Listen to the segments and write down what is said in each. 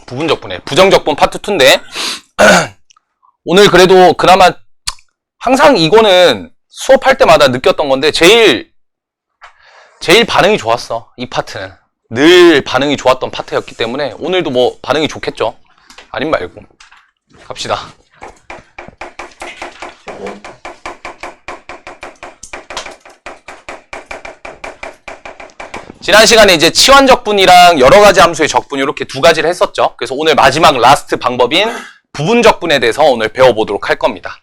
부분적분에 부정적분 파트 2인데 오늘 그래도 그나마 항상 이거는 수업할 때마다 느꼈던 건데 제일 반응이 좋았어. 이 파트는 늘 반응이 좋았던 파트였기 때문에 오늘도 뭐 반응이 좋겠죠. 아님 말고 갑시다. 지난 시간에 이제 치환적분이랑 여러가지 함수의 적분 이렇게 두 가지를 했었죠. 그래서 오늘 마지막 라스트 방법인 부분적분에 대해서 오늘 배워보도록 할 겁니다.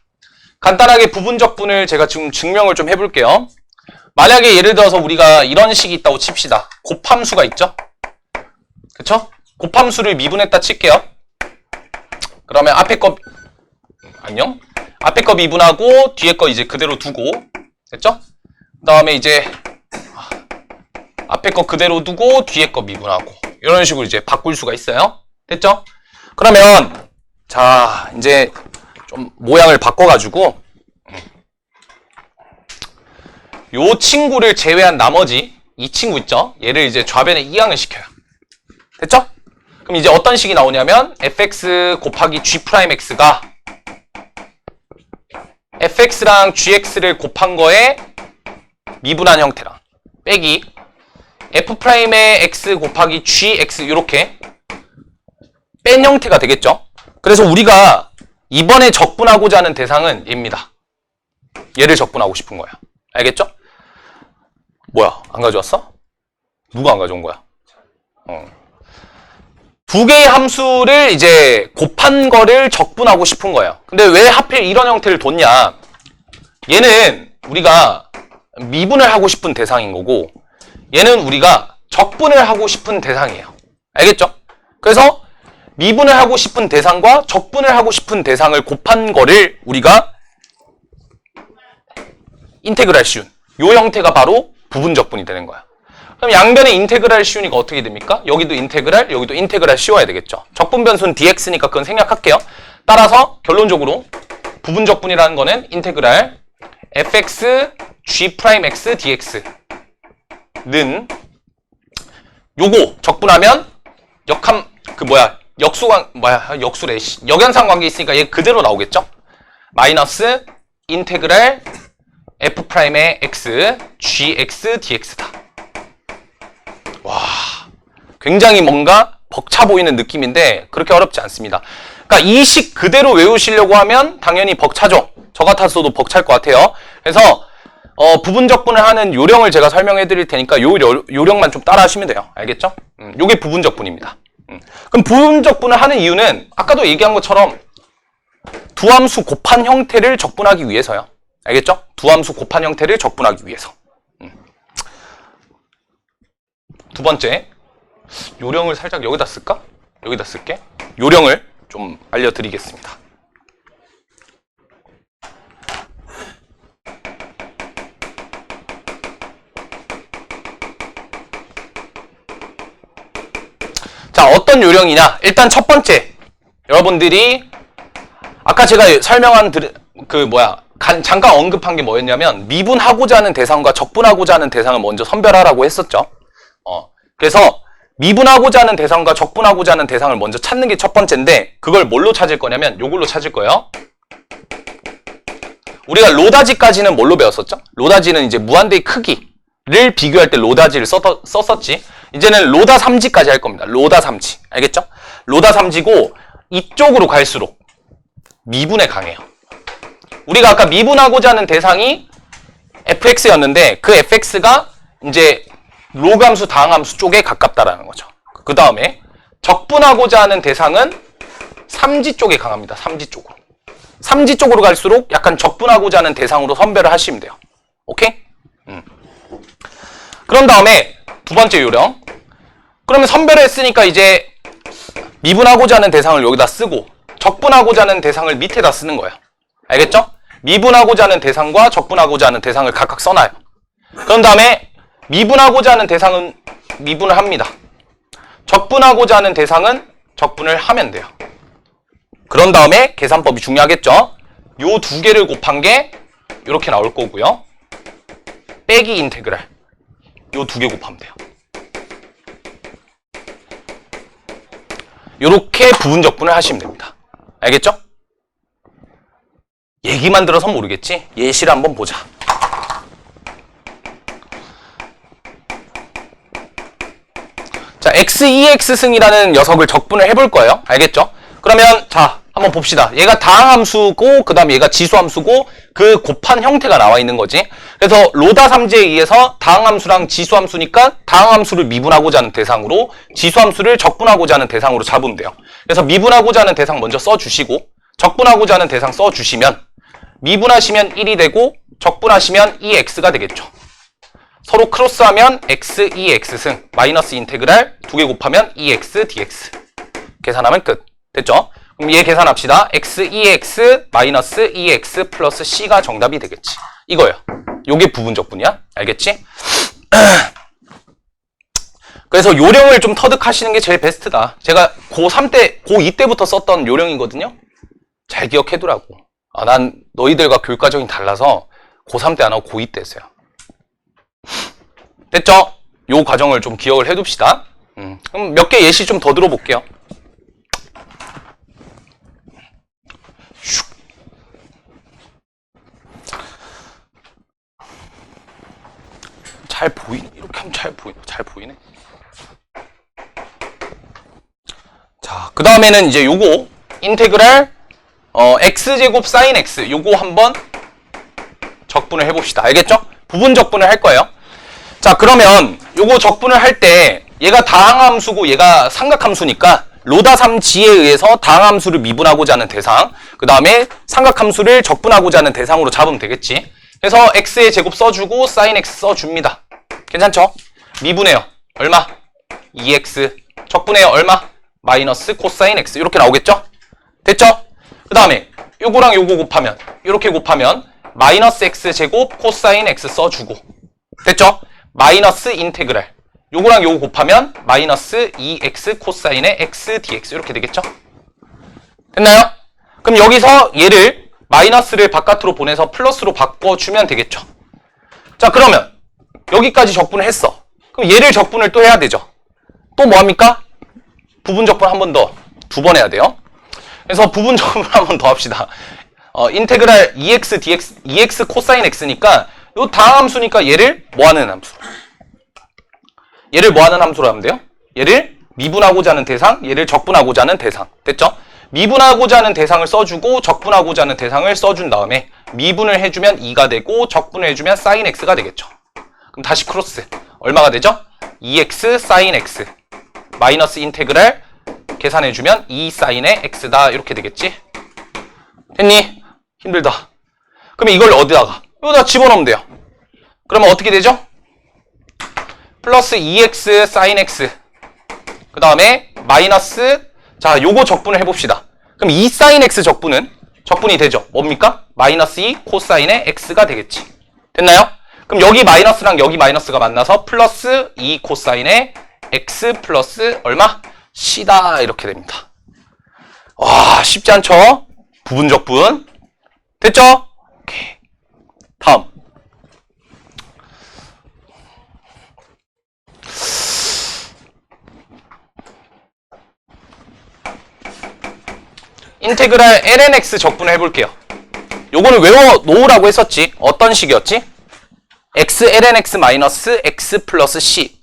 간단하게 부분적분을 제가 지금 증명을 좀 해볼게요. 만약에 예를 들어서 우리가 이런 식이 있다고 칩시다. 곱함수가 있죠? 그쵸? 곱함수를 미분했다 칠게요. 그러면 앞에 거 안녕? 앞에 거 미분하고 뒤에 거 이제 그대로 두고 됐죠? 그 다음에 이제 앞에 거 그대로 두고 뒤에 거 미분하고 이런 식으로 이제 바꿀 수가 있어요. 됐죠? 그러면 자 이제 좀 모양을 바꿔가지고 요 친구를 제외한 나머지 이 친구 있죠? 얘를 이제 좌변에 이항을 시켜요. 됐죠? 그럼 이제 어떤 식이 나오냐면 fx 곱하기 g'x가 fx랑 gx를 곱한 거에 미분한 형태랑 빼기 f'의 x 곱하기 gx 이렇게 뺀 형태가 되겠죠? 그래서 우리가 이번에 적분하고자 하는 대상은 얘입니다. 얘를 적분하고 싶은 거야. 알겠죠? 뭐야? 안 가져왔어? 누가 안 가져온 거야? 두 개의 함수를 이제 곱한 거를 적분하고 싶은 거예요. 근데 왜 하필 이런 형태를 뒀냐? 얘는 우리가 미분을 하고 싶은 대상인 거고 얘는 우리가 적분을 하고 싶은 대상이에요. 알겠죠? 그래서 미분을 하고 싶은 대상과 적분을 하고 싶은 대상을 곱한 거를 우리가 인테그랄 씌운 요 형태가 바로 부분적분이 되는 거야. 그럼 양변의 인테그랄 씌우니까 어떻게 됩니까? 여기도 인테그랄 씌워야 되겠죠. 적분 변수는 dx니까 그건 생략할게요. 따라서 결론적으로 부분적분이라는 거는 인테그랄 fx g'x dx는 요거 적분하면 역수래 역연상 관계 있으니까 얘 그대로 나오겠죠? 마이너스 인테그랄 f'의 x gx dx다. 와, 굉장히 뭔가 벅차 보이는 느낌인데 그렇게 어렵지 않습니다. 그러니까 이 식 그대로 외우시려고 하면 당연히 벅차죠. 저 같았어도 벅찰 것 같아요. 그래서 부분적분을 하는 요령을 제가 설명해 드릴 테니까 요 요령만 좀 따라 하시면 돼요. 알겠죠? 요게 부분적분입니다. 그럼 부분적분을 하는 이유는 아까도 얘기한 것처럼 두 함수 곱한 형태를 적분하기 위해서요. 알겠죠? 두 함수 곱한 형태를 적분하기 위해서. 두 번째, 요령을 살짝 여기다 쓸까? 여기다 쓸게. 요령을 좀 알려드리겠습니다. 자, 어떤 요령이냐? 일단 첫 번째, 여러분들이 아까 제가 설명한 잠깐 언급한 게 뭐였냐면 미분하고자 하는 대상과 적분하고자 하는 대상을 먼저 선별하라고 했었죠. 그래서 미분하고자 하는 대상과 적분하고자 하는 대상을 먼저 찾는 게 첫 번째인데 그걸 뭘로 찾을 거냐면 요걸로 찾을 거예요. 우리가 로다지까지는 뭘로 배웠었죠? 로다지는 이제 무한대의 크기를 비교할 때 로다지를 썼었지. 이제는 로다 3지까지 할 겁니다. 로다 3지. 알겠죠? 로다 3지고 이쪽으로 갈수록 미분에 강해요. 우리가 아까 미분하고자 하는 대상이 fx였는데 그 fx가 이제 로그함수 다항함수 쪽에 가깝다라는 거죠. 그 다음에 적분하고자 하는 대상은 3지 쪽에 강합니다. 3지 쪽으로. 3지 쪽으로 갈수록 약간 적분하고자 하는 대상으로 선별을 하시면 돼요. 오케이? 그런 다음에 두 번째 요령. 그러면 선별을 했으니까 이제 미분하고자 하는 대상을 여기다 쓰고 적분하고자 하는 대상을 밑에다 쓰는 거예요. 알겠죠? 미분하고자 하는 대상과 적분하고자 하는 대상을 각각 써놔요. 그런 다음에 미분하고자 하는 대상은 미분을 합니다. 적분하고자 하는 대상은 적분을 하면 돼요. 그런 다음에 계산법이 중요하겠죠? 요 두 개를 곱한 게 이렇게 나올 거고요. 빼기 인테그랄. 요 두 개 곱하면 돼요. 요렇게 부분적분을 하시면 됩니다. 알겠죠? 얘기만 들어서 모르겠지? 예시를 한번 보자. 자, x2x승이라는 녀석을 적분을 해볼 거예요. 알겠죠? 그러면 자, 한번 봅시다. 얘가 다항함수고 그 다음에 얘가 지수함수고 그 곱한 형태가 나와 있는 거지. 그래서 로다 삼지에 의해서 다항함수랑 지수함수니까 다항함수를 미분하고자 하는 대상으로 지수함수를 적분하고자 하는 대상으로 잡으면 돼요. 그래서 미분하고자 하는 대상 먼저 써주시고 적분하고자 하는 대상 써주시면 미분하시면 1이 되고 적분하시면 2x가 되겠죠. 서로 크로스하면 x, 2x승 마이너스 인테그랄 2개 곱하면 2x, dx 계산하면 끝. 됐죠? 그럼 얘 계산합시다. x, 2x 마이너스 2x 플러스 c가 정답이 되겠지. 이거예요. 요게 부분적분이야. 알겠지? 그래서 요령을 좀 터득하시는 게 제일 베스트다. 제가 고3 때, 고2 때부터 썼던 요령이거든요. 잘 기억해두라고. 난 너희들과 교육과정이 달라서 고3 때 안 하고 고2 때 했어요. 됐죠? 요 과정을 좀 기억을 해둡시다. 그럼 몇 개 예시 좀 더 들어볼게요. 잘 보이네. 이렇게 하면 잘 보이네. 자, 그 다음에는 이제 요거 인테그랄 x제곱 sin x 요거 한번 적분을 해봅시다. 알겠죠? 부분 적분을 할 거예요. 자, 그러면 요거 적분을 할 때 얘가 다항함수고 얘가 삼각함수니까 로다삼지에 의해서 다항함수를 미분하고자 하는 대상, 그 다음에 삼각함수를 적분하고자 하는 대상으로 잡으면 되겠지. 그래서 x의 제곱 써주고 sin x 써줍니다. 괜찮죠? 미분해요. 얼마? 2x. 적분해요. 얼마? 마이너스 코사인 x. 이렇게 나오겠죠? 됐죠? 그 다음에 요거랑 요거 곱하면 이렇게 곱하면 마이너스 x 제곱 코사인 x 써주고 됐죠? 마이너스 인테그랄 요거랑 요거 곱하면 마이너스 2x 코사인의 x dx 이렇게 되겠죠? 됐나요? 그럼 여기서 얘를 마이너스를 바깥으로 보내서 플러스로 바꿔주면 되겠죠? 자, 그러면 여기까지 적분을 했어. 그럼 얘를 적분을 또 해야 되죠? 또 뭐합니까? 부분 적분 한 번 더, 2번 해야 돼요. 그래서 부분 적분 한 번 더 합시다. 인테그랄 2x dx, 2x 코사인 x니까 요 다함수니까 얘를 뭐하는 함수? 얘를 뭐하는 함수로 하면 돼요? 얘를 미분하고자 하는 대상, 얘를 적분하고자 하는 대상. 됐죠? 미분하고자 하는 대상을 써주고 적분하고자 하는 대상을 써준 다음에 미분을 해주면 2가 되고 적분을 해주면 sin x가 되겠죠. 그럼 다시 크로스. 얼마가 되죠? 2x sin x 마이너스 인테그랄 계산해주면 2 sin의 x다. 이렇게 되겠지? 됐니? 힘들다. 그러면 이걸 어디다가? 여기다 집어넣으면 돼요. 그러면 어떻게 되죠? 플러스 2x sin x 그 다음에 마이너스 자 요거 적분을 해봅시다. 그럼 2 sin x 적분이 되죠. 뭡니까? 마이너스 2 코사인의 x가 되겠지. 됐나요? 그럼 여기 마이너스랑 여기 마이너스가 만나서 플러스 2 코사인의 x 플러스 얼마? c다. 이렇게 됩니다. 와, 쉽지 않죠? 부분적분. 됐죠? 오케이. 다음. 인테그랄 lnx 적분을 해볼게요. 요거는 외워 놓으라고 했었지. 어떤 식이었지? x lnx 마이너스 x 플러스 c.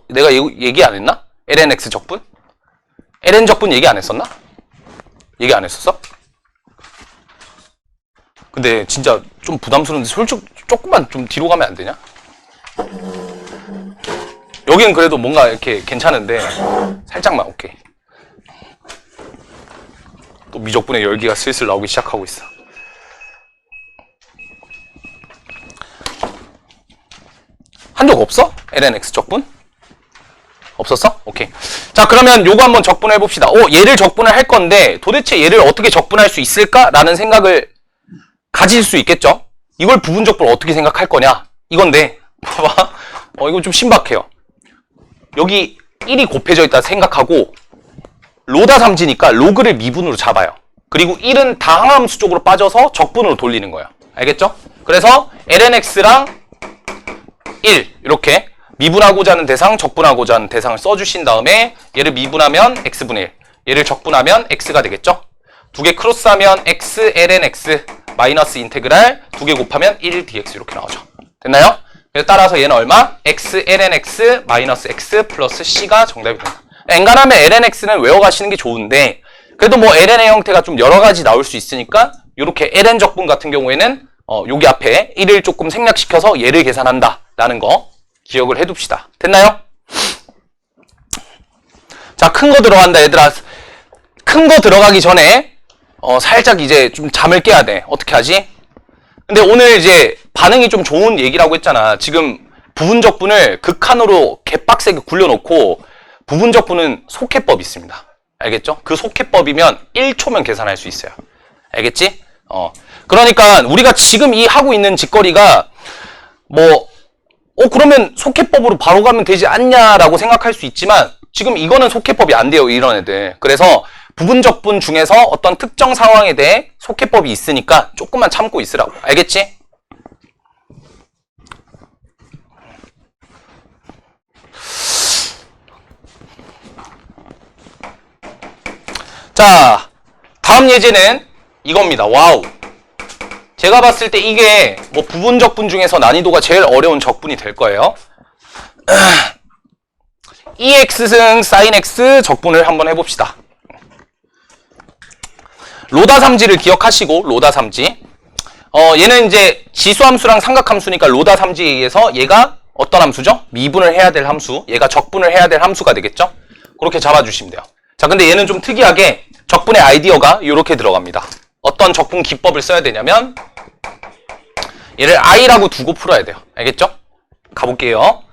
내가 이거 얘기 안 했나? lnx 적분? ln 적분 얘기 안 했었나? 얘기 안 했었어? 근데 진짜 좀 부담스러운데 솔직히 조금만 좀 뒤로 가면 안 되냐? 여기는 그래도 뭔가 이렇게 괜찮은데 살짝만. 오케이. 또 미적분의 열기가 슬슬 나오기 시작하고 있어. 한 적 없어? lnx 적분? 없었어? 오케이. 자, 그러면 요거 한번 적분해 봅시다. 얘를 적분을 할 건데 도대체 얘를 어떻게 적분할 수 있을까라는 생각을 가질 수 있겠죠? 이걸 부분적분 어떻게 생각할 거냐? 이건데 봐봐. 이거 좀 신박해요. 여기 1이 곱해져 있다 생각하고 로다 삼지니까 로그를 미분으로 잡아요. 그리고 1은 다항함수 쪽으로 빠져서 적분으로 돌리는 거예요. 알겠죠? 그래서 lnx랑 1 이렇게 미분하고자 하는 대상, 적분하고자 하는 대상을 써주신 다음에 얘를 미분하면 x분의 1, 얘를 적분하면 x가 되겠죠? 두 개 크로스하면 x ln x 마이너스 인테그랄 두 개 곱하면 1 dx 이렇게 나오죠. 됐나요? 그래서 따라서 얘는 얼마? x ln x 마이너스 x 플러스 c가 정답이 된다. 엔간하면 ln x는 외워가시는 게 좋은데 그래도 뭐 ln의 형태가 좀 여러 가지 나올 수 있으니까 이렇게 ln 적분 같은 경우에는 여기 앞에 1을 조금 생략시켜서 얘를 계산한다 라는 거 기억을 해둡시다. 됐나요? 자, 큰 거 들어간다 얘들아. 큰 거 들어가기 전에 살짝 이제 좀 잠을 깨야 돼. 어떻게 하지? 근데 오늘 이제 반응이 좀 좋은 얘기라고 했잖아. 지금 부분적분을 극한으로 개빡세게 굴려놓고 부분적분은 속해법이 있습니다. 알겠죠? 그 속해법이면 1초면 계산할 수 있어요. 알겠지? 그러니까 우리가 지금 이 하고 있는 짓거리가 뭐 그러면 속해법으로 바로 가면 되지 않냐라고 생각할 수 있지만 지금 이거는 속해법이 안 돼요. 이런 애들. 그래서 부분적분 중에서 어떤 특정 상황에 대해 속해법이 있으니까 조금만 참고 있으라고. 알겠지? 자, 다음 예제는 이겁니다. 와우. 제가 봤을 때 이게 뭐 부분적분 중에서 난이도가 제일 어려운 적분이 될 거예요. EX승 sin X 적분을 한번 해봅시다. 로다삼지를 기억하시고, 로다삼지. 얘는 이제 지수함수랑 삼각함수니까 로다삼지에 의해서 얘가 어떤 함수죠? 미분을 해야 될 함수, 얘가 적분을 해야 될 함수가 되겠죠? 그렇게 잡아주시면 돼요. 자, 근데 얘는 좀 특이하게 적분의 아이디어가 이렇게 들어갑니다. 어떤 적분 기법을 써야 되냐면 얘를 i라고 두고 풀어야 돼요. 알겠죠? 가볼게요.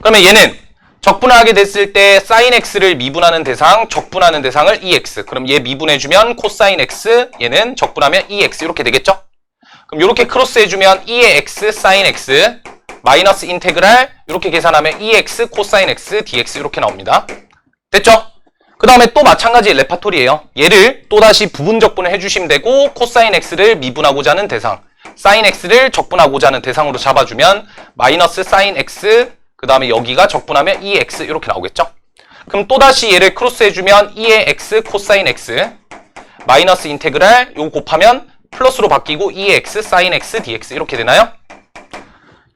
그러면 얘는 적분을 하게 됐을 때 sin x를 미분하는 대상, 적분하는 대상을 ex. 그럼 얘 미분해주면 코사인 x, 얘는 적분하면 ex 이렇게 되겠죠? 그럼 이렇게 크로스 해주면 2의 x sin x 마이너스 인테그랄 이렇게 계산하면 ex 코사인 x dx 이렇게 나옵니다. 됐죠? 그 다음에 또 마찬가지 레파토리예요. 얘를 또다시 부분적분을 해주시면 되고 코사인 x를 미분하고자 하는 대상, sin x를 적분하고자 하는 대상으로 잡아주면 마이너스 sin x 그 다음에 여기가 적분하면 2x 이렇게 나오겠죠? 그럼 또다시 얘를 크로스 해주면 2의 x 코사인 x 마이너스 인테그랄 요거 곱하면 플러스로 바뀌고 2의 x sin x dx 이렇게 되나요?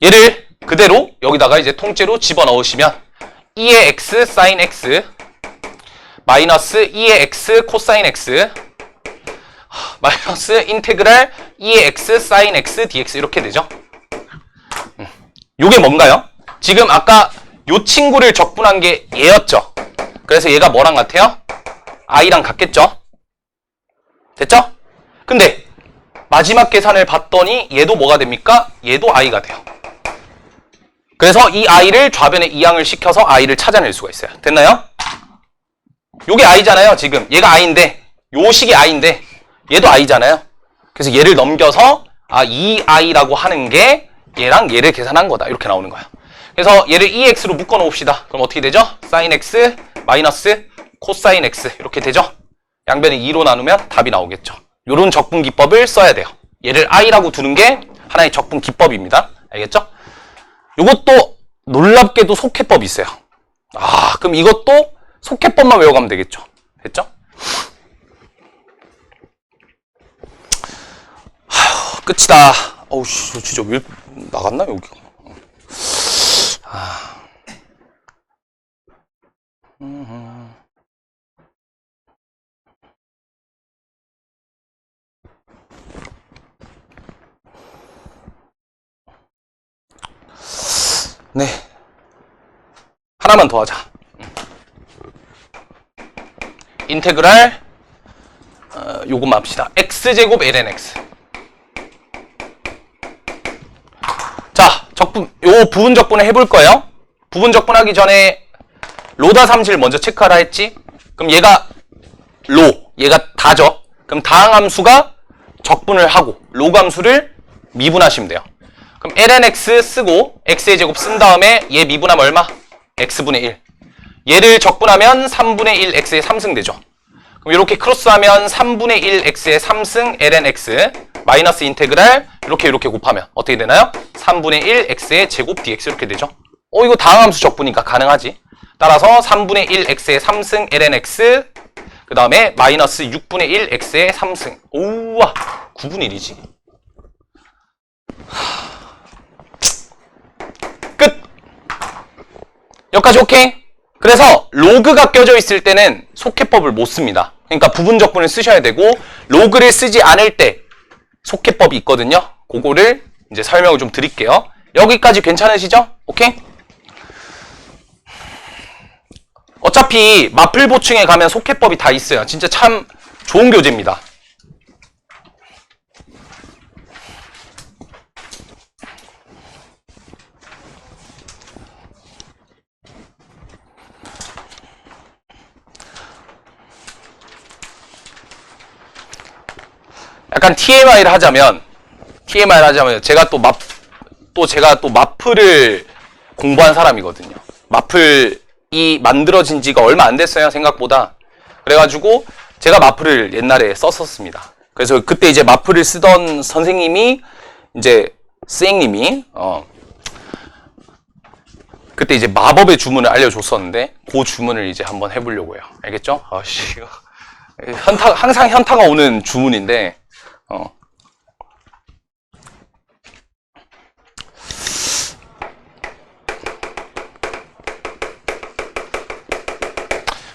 얘를 그대로 여기다가 이제 통째로 집어넣으시면 2의 x sin x 마이너스 2의 x 코사인 x 마이너스 인테그랄 2의 x sin x dx 이렇게 되죠? 요게 뭔가요? 지금 아까 요 친구를 적분한 게 얘였죠? 그래서 얘가 뭐랑 같아요? i랑 같겠죠? 됐죠? 근데 마지막 계산을 봤더니 얘도 뭐가 됩니까? 얘도 i가 돼요. 그래서 이 i를 좌변에 이항을 시켜서 i를 찾아낼 수가 있어요. 됐나요? 요게 i잖아요. 지금 얘가 i인데 요 식이 i인데 얘도 i잖아요. 그래서 얘를 넘겨서 이 i라고 하는 게 얘랑 얘를 계산한 거다. 이렇게 나오는 거예요. 그래서 얘를 ex로 묶어 놓읍시다. 그럼 어떻게 되죠? sin x 마이너스 코사인 x 이렇게 되죠? 양변을 2로 나누면 답이 나오겠죠. 요런 적분 기법을 써야 돼요. 얘를 i라고 두는 게 하나의 적분 기법입니다. 알겠죠? 요것도 놀랍게도 속해법이 있어요. 그럼 이것도 속해법만 외워가면 되겠죠. 됐죠? 끝이다. 어우씨, 진짜 왜 나갔나, 여기가? 네. 하나만 더 하자. 인테그랄, 요것만 합시다. x제곱 ln x. 자, 요 부분 적분을 해볼 거예요. 부분 적분하기 전에 로다 삼지를 먼저 체크하라 했지? 그럼 얘가 얘가 다죠? 그럼 다항함수가 적분을 하고 로함수를 미분하시면 돼요. 그럼 ln x 쓰고 x의 제곱 쓴 다음에 얘 미분하면 얼마? x분의 1. 얘를 적분하면 3분의 1 x의 3승 되죠. 그럼 이렇게 크로스하면 3분의 1 x의 3승 ln x 마이너스 인테그랄 이렇게 곱하면 어떻게 되나요? 3분의 1 x의 제곱 dx 이렇게 되죠. 이거 다항함수 적분이니까 가능하지. 따라서 3분의 1 x의 3승 ln x 그 다음에 마이너스 6분의 1 x의 3승. 오우와 9분의 1이지. 끝. 여기까지 오케이? 그래서 로그가 껴져 있을 때는 속해법을 못 씁니다. 그러니까 부분적분을 쓰셔야 되고 로그를 쓰지 않을 때 속해법이 있거든요. 그거를 이제 설명을 좀 드릴게요. 여기까지 괜찮으시죠? 오케이? 어차피 마플 보충에 가면 속해법이 다 있어요. 진짜 참 좋은 교재입니다. 약간 TMI를 하자면 제가 또 마플을 공부한 사람이거든요. 마플이 만들어진 지가 얼마 안 됐어요, 생각보다. 그래가지고 제가 마플을 옛날에 썼었습니다. 그래서 그때 이제 마플을 쓰던 선생님이 이제 스앵님이 그때 이제 마법의 주문을 알려줬었는데 그 주문을 이제 한번 해보려고 해요. 알겠죠? 아씨, 항상 현타가 오는 주문인데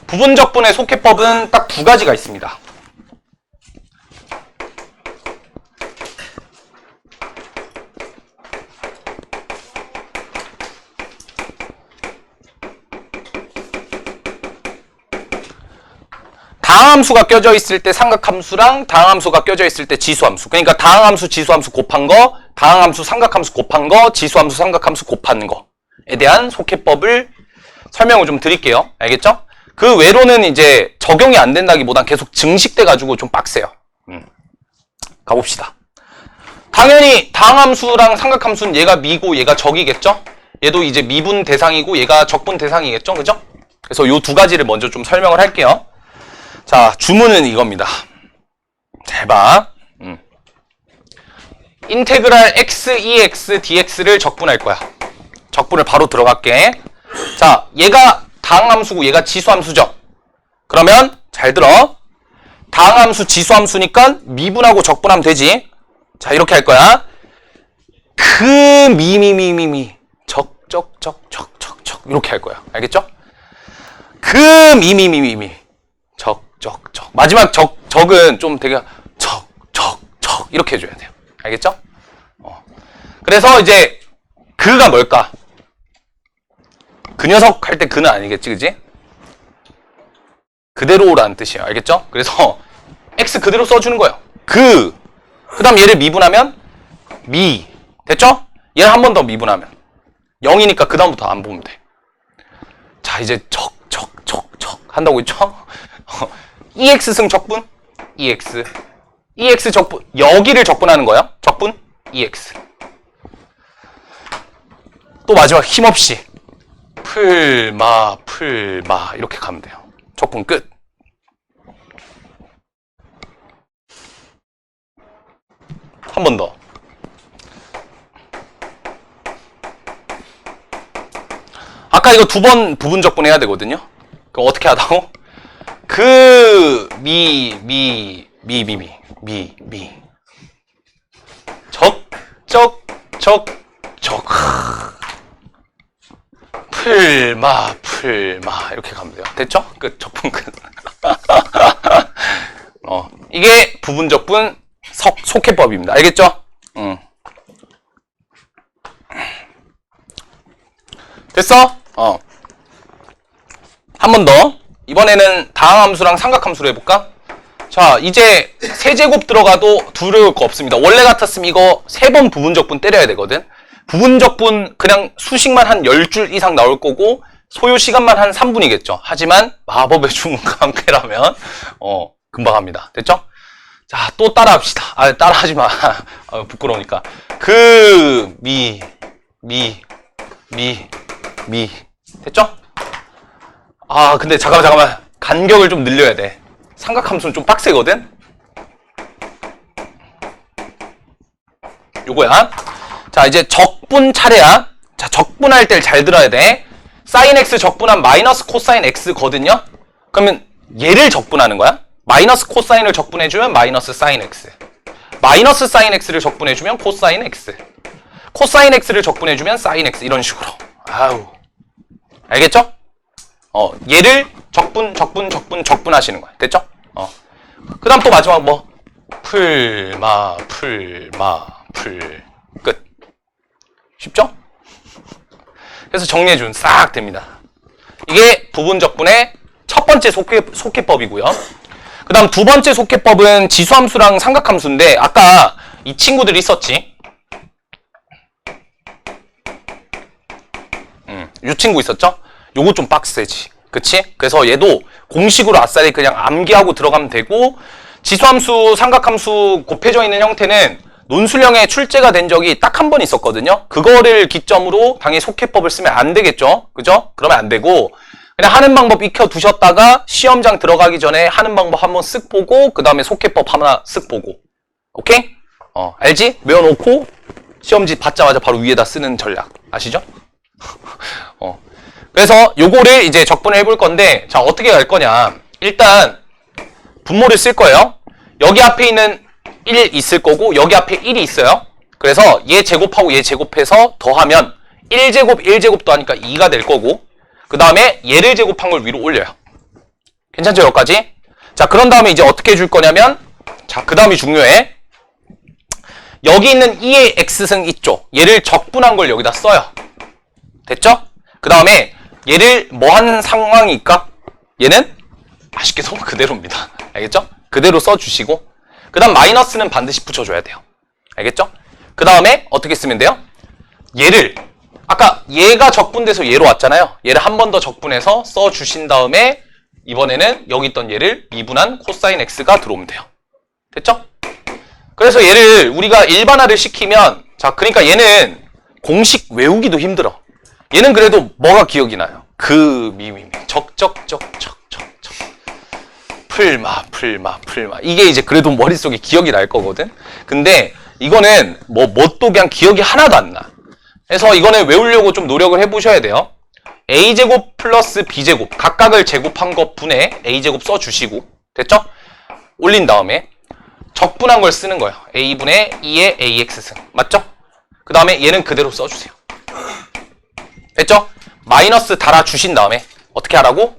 부분적분의 속해법은 딱 두 가지가 있습니다. 다항함수가 껴져 있을 때 삼각함수랑 다항함수가 껴져 있을 때 지수함수. 그러니까 다항함수, 지수함수 곱한 거, 다항함수, 삼각함수 곱한 거, 지수함수, 삼각함수 곱한 거에 대한 속해법을 설명을 좀 드릴게요. 알겠죠? 그 외로는 이제 적용이 안 된다기보단 계속 증식돼가지고 좀 빡세요. 가봅시다. 당연히 다항함수랑 삼각함수는 얘가 미고 얘가 적이겠죠? 얘도 이제 미분 대상이고 얘가 적분 대상이겠죠? 그죠? 그래서 요 두 가지를 먼저 좀 설명을 할게요. 자, 주문은 이겁니다. 잘 봐. 인테그랄 x, ex, dx를 적분할 거야. 적분을 바로 들어갈게. 자, 얘가 다항함수고 얘가 지수함수죠. 그러면 잘 들어. 다항함수, 지수함수니까 미분하고 적분하면 되지. 자, 이렇게 할 거야. 그 미미미미미 적적적적적적 이렇게 할 거야. 알겠죠? 그 미미미미미 적적적 마지막 적은 좀 되게 적적적 이렇게 해줘야 돼요. 알겠죠? 그래서 이제 그가 뭘까? 그 녀석 할 때 그는 아니겠지, 그지? 그대로라는 뜻이에요. 알겠죠? 그래서 x 그대로 써주는 거예요. 그 다음 얘를 미분하면 미. 됐죠? 얘를 한 번 더 미분하면 0이니까 그 다음부터 안 보면 돼. 자, 이제 적 한다고 했죠? EX승 적분 EX 적분 여기를 적분하는 거야. 적분 EX. 또 마지막 힘없이 풀마 이렇게 가면 돼요. 적분 끝. 한 번 더. 아까 이거 두 번 부분 적분해야 되거든요. 그럼 어떻게 하다고? 그 적 풀마 이렇게 가면 돼요. 됐죠? 끝. 적분 끝. 이게 부분적분 속해법입니다. 알겠죠? 됐어? 한 번 더. 이번에는 다항함수랑 삼각함수로 해볼까? 자, 이제 세제곱 들어가도 두려울 거 없습니다. 원래 같았으면 이거 3번 부분적분 때려야 되거든. 부분적분 그냥 수식만 한 10줄 이상 나올 거고 소요 시간만 한 3분이겠죠. 하지만 마법의 주문과 함께라면 금방 합니다. 됐죠? 자, 또 따라합시다. 따라하지 마. 부끄러우니까. 그 됐죠? 근데 잠깐만. 간격을 좀 늘려야 돼. 삼각함수는 좀 빡세거든? 요거야. 자, 이제 적분 차례야. 자, 적분할 때를 잘 들어야 돼. sin x 적분한 마이너스 코사인 x거든요? 그러면 얘를 적분하는 거야. 마이너스 코사인을 적분해주면 마이너스 사인 x. 마이너스 사인 x를 적분해주면 코사인 x. 코사인 x를 적분해주면 사인 x. 이런 식으로. 아우. 알겠죠? 얘를 적분하시는 거야. 됐죠? 그 다음 또 마지막 뭐? 풀. 끝. 쉽죠? 그래서 정리해주면 싹 됩니다. 이게 부분적분의 첫 번째 속해법이고요. 그 다음 두 번째 속해법은 지수함수랑 삼각함수인데 아까 이 친구들이 있었지. 이 친구 있었죠? 요거 좀 빡세지. 그치? 그래서 얘도 공식으로 아싸리 그냥 암기하고 들어가면 되고 지수함수, 삼각함수 곱해져 있는 형태는 논술형에 출제가 된 적이 딱 한 번 있었거든요. 그거를 기점으로 당연히 속해법을 쓰면 안 되겠죠. 그죠? 그러면 안 되고 그냥 하는 방법 익혀 두셨다가 시험장 들어가기 전에 하는 방법 한번 쓱 보고 그 다음에 속해법 하나 쓱 보고. 오케이? 알지? 외워놓고 시험지 받자마자 바로 위에다 쓰는 전략. 아시죠? 그래서 요거를 이제 적분을 해볼 건데 자 어떻게 할 거냐. 일단 분모를 쓸 거예요. 여기 앞에 있는 1 있을 거고 여기 앞에 1이 있어요. 그래서 얘 제곱하고 얘 제곱해서 더하면 1제곱 1제곱 더하니까 2가 될 거고 그 다음에 얘를 제곱한 걸 위로 올려요. 괜찮죠? 여기까지? 자 그런 다음에 이제 어떻게 해줄 거냐면 자 그 다음이 중요해. 여기 있는 2의 x승 있죠? 얘를 적분한 걸 여기다 써요. 됐죠? 그 다음에 얘를 뭐 하는 상황일까? 얘는 아쉽게도 그대로입니다. 알겠죠? 그대로 써주시고 그 다음 마이너스는 반드시 붙여줘야 돼요. 알겠죠? 그 다음에 어떻게 쓰면 돼요? 얘를 아까 얘가 적분돼서 얘로 왔잖아요. 얘를 한 번 더 적분해서 써주신 다음에 이번에는 여기 있던 얘를 미분한 코사인 x가 들어오면 돼요. 됐죠? 그래서 얘를 우리가 일반화를 시키면 자 그러니까 얘는 공식 외우기도 힘들어. 얘는 그래도 뭐가 기억이 나요? 풀마 이게 이제 그래도 머릿속에 기억이 날 거거든. 근데 이거는 뭣도 그냥 기억이 하나도 안 나. 그래서 이거는 외우려고 좀 노력을 해보셔야 돼요. a제곱 플러스 b제곱 각각을 제곱한 것 분에 a제곱 써주시고 됐죠? 올린 다음에 적분한 걸 쓰는 거예요. a분의 2의 ax승 맞죠? 그 다음에 얘는 그대로 써주세요. 됐죠? 마이너스 달아주신 다음에 어떻게 하라고?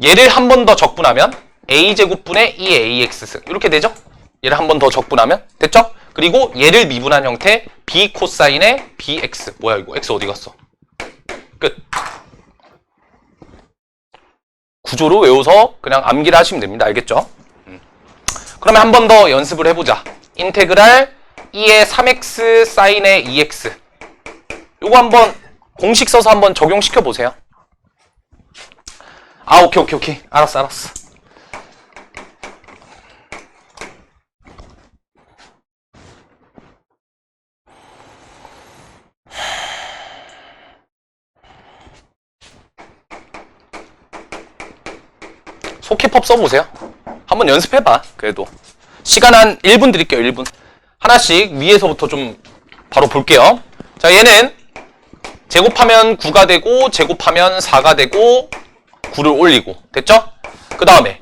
얘를 한 번 더 적분하면 a제곱분의 2의 ax승 이렇게 되죠? 얘를 한 번 더 적분하면 됐죠? 그리고 얘를 미분한 형태 b 코사인의 bx 뭐야 이거 x 어디 갔어? 끝. 구조로 외워서 그냥 암기를 하시면 됩니다. 알겠죠? 그러면 한 번 더 연습을 해보자. 인테그랄 2의 3x 사인의 2x 요거 한번 공식 써서 한번 적용시켜 보세요. 아 오케이 알았어 속해법 써보세요. 한번 연습해봐. 그래도 시간 한 1분 드릴게요. 1분 하나씩 위에서부터 좀 바로 볼게요. 자 얘는 제곱하면 9가 되고 제곱하면 4가 되고 9를 올리고 됐죠? 그 다음에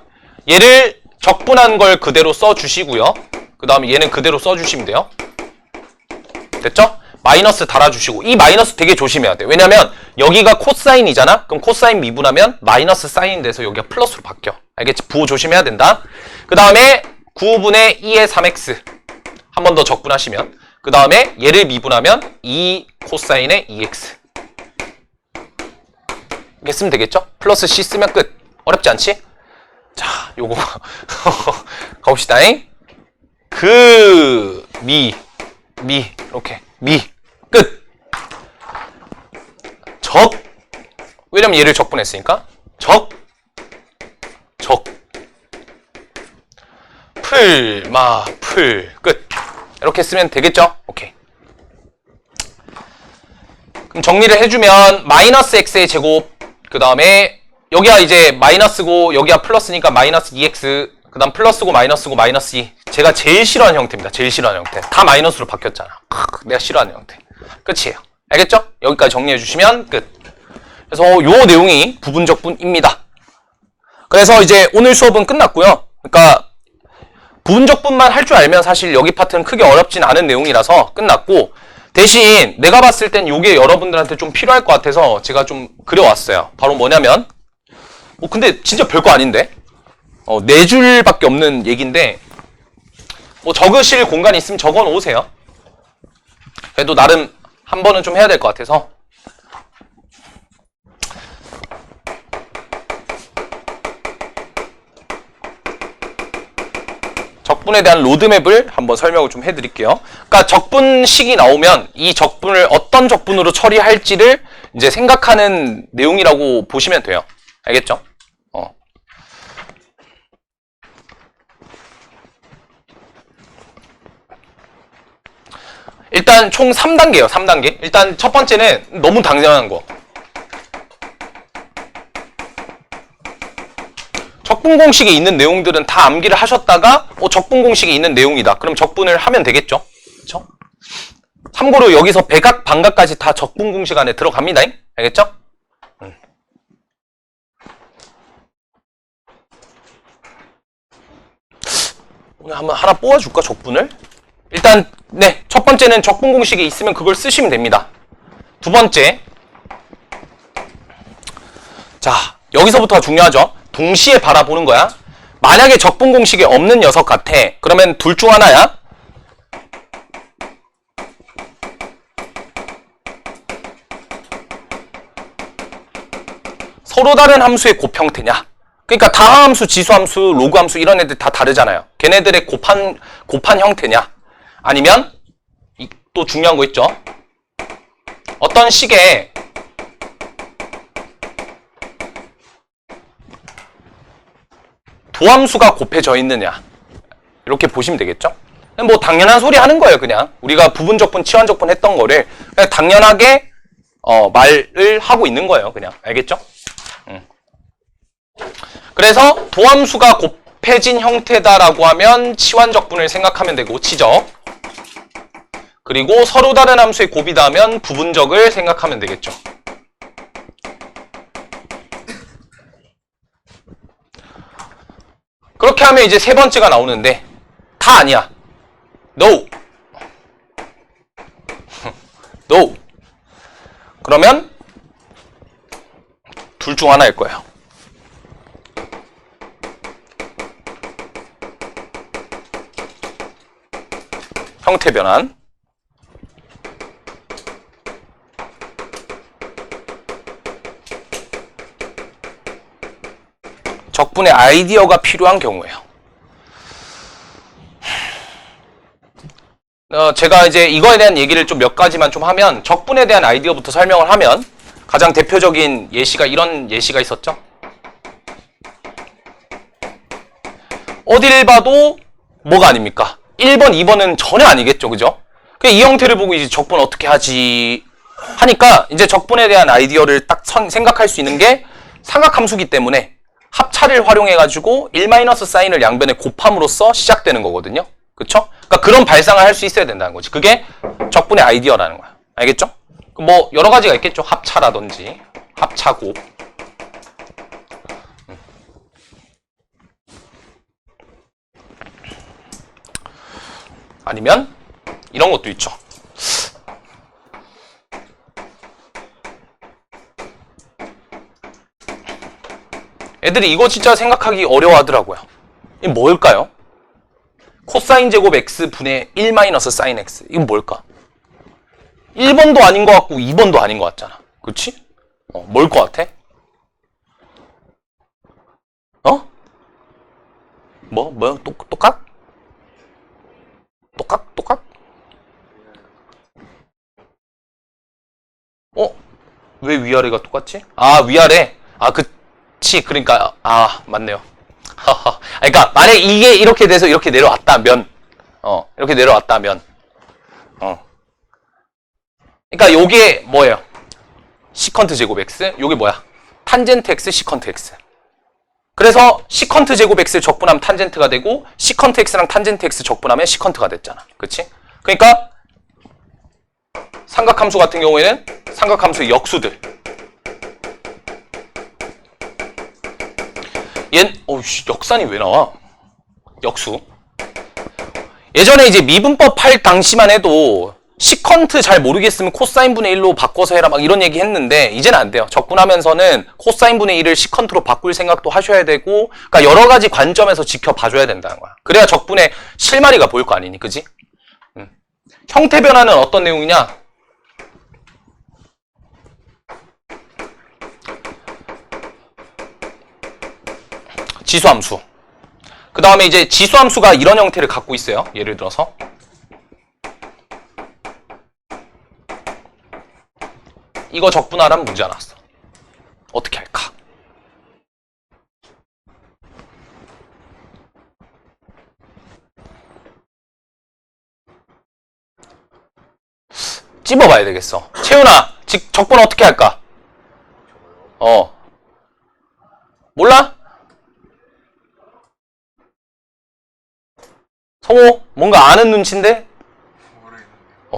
얘를 적분한 걸 그대로 써주시고요. 그 다음에 얘는 그대로 써주시면 돼요. 됐죠? 마이너스 달아주시고 이 마이너스 되게 조심해야 돼. 왜냐면 여기가 코사인이잖아? 그럼 코사인 미분하면 마이너스 사인 돼서 여기가 플러스로 바뀌어. 알겠지? 부호 조심해야 된다. 그 다음에 9분의 2의 3x 한 번 더 적분하시면 그 다음에 얘를 미분하면 2 코사인의 2x 이렇게 쓰면 되겠죠? 플러스 c 쓰면 끝. 어렵지 않지? 자 요거 가봅시다잉. 이렇게 끝. 왜냐면 얘를 적분했으니까 풀 끝. 이렇게 쓰면 되겠죠? 오케이. 그럼 정리를 해주면 마이너스 x의 제곱 그 다음에 여기가 이제 마이너스고 여기가 플러스니까 마이너스 2x 그 다음 플러스고 마이너스고 마이너스 2 제가 제일 싫어하는 형태입니다. 제일 싫어하는 형태. 다 마이너스로 바뀌었잖아. 내가 싫어하는 형태. 끝이에요. 알겠죠? 여기까지 정리해 주시면 끝. 그래서 요 내용이 부분적분입니다. 그래서 이제 오늘 수업은 끝났고요. 그러니까 부분적분만 할 줄 알면 사실 여기 파트는 크게 어렵진 않은 내용이라서 끝났고, 대신 내가 봤을 땐 이게 여러분들한테 좀 필요할 것 같아서 제가 좀 그려왔어요. 바로 뭐냐면, 근데 진짜 별거 아닌데? 4줄밖에 없는 얘기인데, 적으실 공간이 있으면 적어 놓으세요. 그래도 나름 한 번은 좀 해야 될 것 같아서. 적분에 대한 로드맵을 한번 설명을 좀 해드릴게요. 그러니까 적분식이 나오면 이 적분을 어떤 적분으로 처리할지를 이제 생각하는 내용이라고 보시면 돼요. 알겠죠? 일단 총 3단계예요. 3단계. 일단 첫 번째는 너무 당연한 거. 적분 공식에 있는 내용들은 다 암기를 하셨다가 적분 공식에 있는 내용이다. 그럼 적분을 하면 되겠죠? 그렇죠? 참고로 여기서 백악, 반각까지 다 적분 공식 안에 들어갑니다. 알겠죠? 오늘 한번 하나 뽑아줄까? 적분을? 일단 네, 첫 번째는 적분 공식에 있으면 그걸 쓰시면 됩니다. 두 번째, 자, 여기서부터가 중요하죠. 동시에 바라보는 거야. 만약에 적분 공식에 없는 녀석 같아. 그러면 둘 중 하나야. 서로 다른 함수의 곱형태냐. 그러니까 다함수, 지수함수, 로그함수 이런 애들 다 다르잖아요. 걔네들의 곱한 형태냐. 아니면 또 중요한 거 있죠. 어떤 식의 도함수가 곱해져 있느냐. 이렇게 보시면 되겠죠. 뭐 당연한 소리 하는 거예요. 그냥 우리가 부분적분, 치환적분 했던 거를 그냥 당연하게 말을 하고 있는 거예요. 그냥 알겠죠? 그래서 도함수가 곱해진 형태다라고 하면 치환적분을 생각하면 되고, 치적. 그리고 서로 다른 함수의 곱이다 하면 부분적을 생각하면 되겠죠. 그렇게 하면 이제 세 번째가 나오는데, 다 아니야. No. No. 그러면 둘 중 하나일 거예요. 형태 변환. 적분의 아이디어가 필요한 경우예요. 제가 이제 이거에 대한 얘기를 좀 몇 가지만 좀 하면, 적분에 대한 아이디어부터 설명을 하면, 가장 대표적인 예시가 이런 예시가 있었죠. 어딜 봐도 뭐가 아닙니까? 1번, 2번은 전혀 아니겠죠. 그죠? 이 형태를 보고 이제 적분 어떻게 하지 하니까 이제 적분에 대한 아이디어를 딱 생각할 수 있는 게 삼각함수기 때문에 합차를 활용해가지고 1- 사인을 양변에 곱함으로써 시작되는 거거든요. 그쵸? 그러니까 그런 발상을 할 수 있어야 된다는 거지. 그게 적분의 아이디어라는 거야. 알겠죠? 뭐 여러 가지가 있겠죠. 합차라든지 합차곱. 아니면 이런 것도 있죠. 애들이 이거 진짜 생각하기 어려워하더라고요. 이게 뭘까요? 코사인 제곱 x 분의 1 마이너스 사인 x. 이건 뭘까? 1번도 아닌 것 같고 2번도 아닌 것 같잖아. 그렇지? 뭘 것 같아? 뭐? 똑같? 똑같? 왜 위아래가 똑같지? 아, 위아래? 아, 그치. 그러니까, 맞네요. 그러니까, 만약에 이게 이렇게 돼서 이렇게 내려왔다면, 이렇게 내려왔다면, 그러니까 요게 뭐예요? 시컨트 제곱 x, 요게 뭐야? 탄젠트 x, 시컨트 x. 그래서 시컨트 제곱 x를 적분하면 탄젠트가 되고, 시컨트 x랑 탄젠트 x 적분하면 시컨트가 됐잖아. 그치? 그러니까 삼각함수 같은 경우에는 삼각함수의 역수들, 역산이 왜 나와? 역수. 예전에 이제 미분법 할 당시만 해도 시컨트 잘 모르겠으면 코사인 분의 1로 바꿔서 해라 막 이런 얘기 했는데 이제는 안 돼요. 적분하면서는 코사인 분의 1을 시컨트로 바꿀 생각도 하셔야 되고, 그러니까 여러 가지 관점에서 지켜봐줘야 된다는 거야. 그래야 적분의 실마리가 보일 거 아니니, 그지? 형태 변화는 어떤 내용이냐? 지수함수. 그 다음에 이제 지수함수가 이런 형태를 갖고 있어요. 예를 들어서 이거 적분하라면 문제 나왔어. 어떻게 할까? 찝어봐야 되겠어. 채훈아, 적분 어떻게 할까? 몰라? 성호, 뭔가 아는 눈치인데?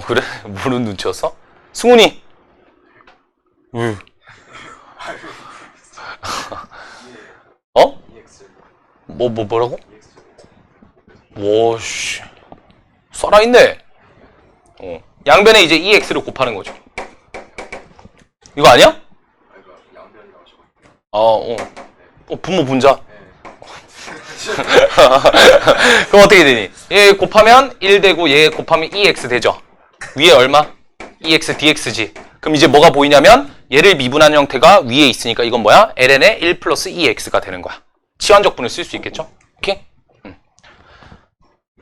그래? 모르는 눈치였어? 승훈이? 뭐라고? 씨. 살아있네. 양변에 이제 EX를 곱하는 거죠. 이거 아니야? 분모 분자. 그럼 어떻게 되니? 얘 곱하면 1 되고 얘 곱하면 2x 되죠. 위에 얼마? 2x dx지. 그럼 이제 뭐가 보이냐면 얘를 미분한 형태가 위에 있으니까 이건 뭐야? ln의 1 플러스 2x가 되는 거야. 치환적분을 쓸 수 있겠죠? 오케이?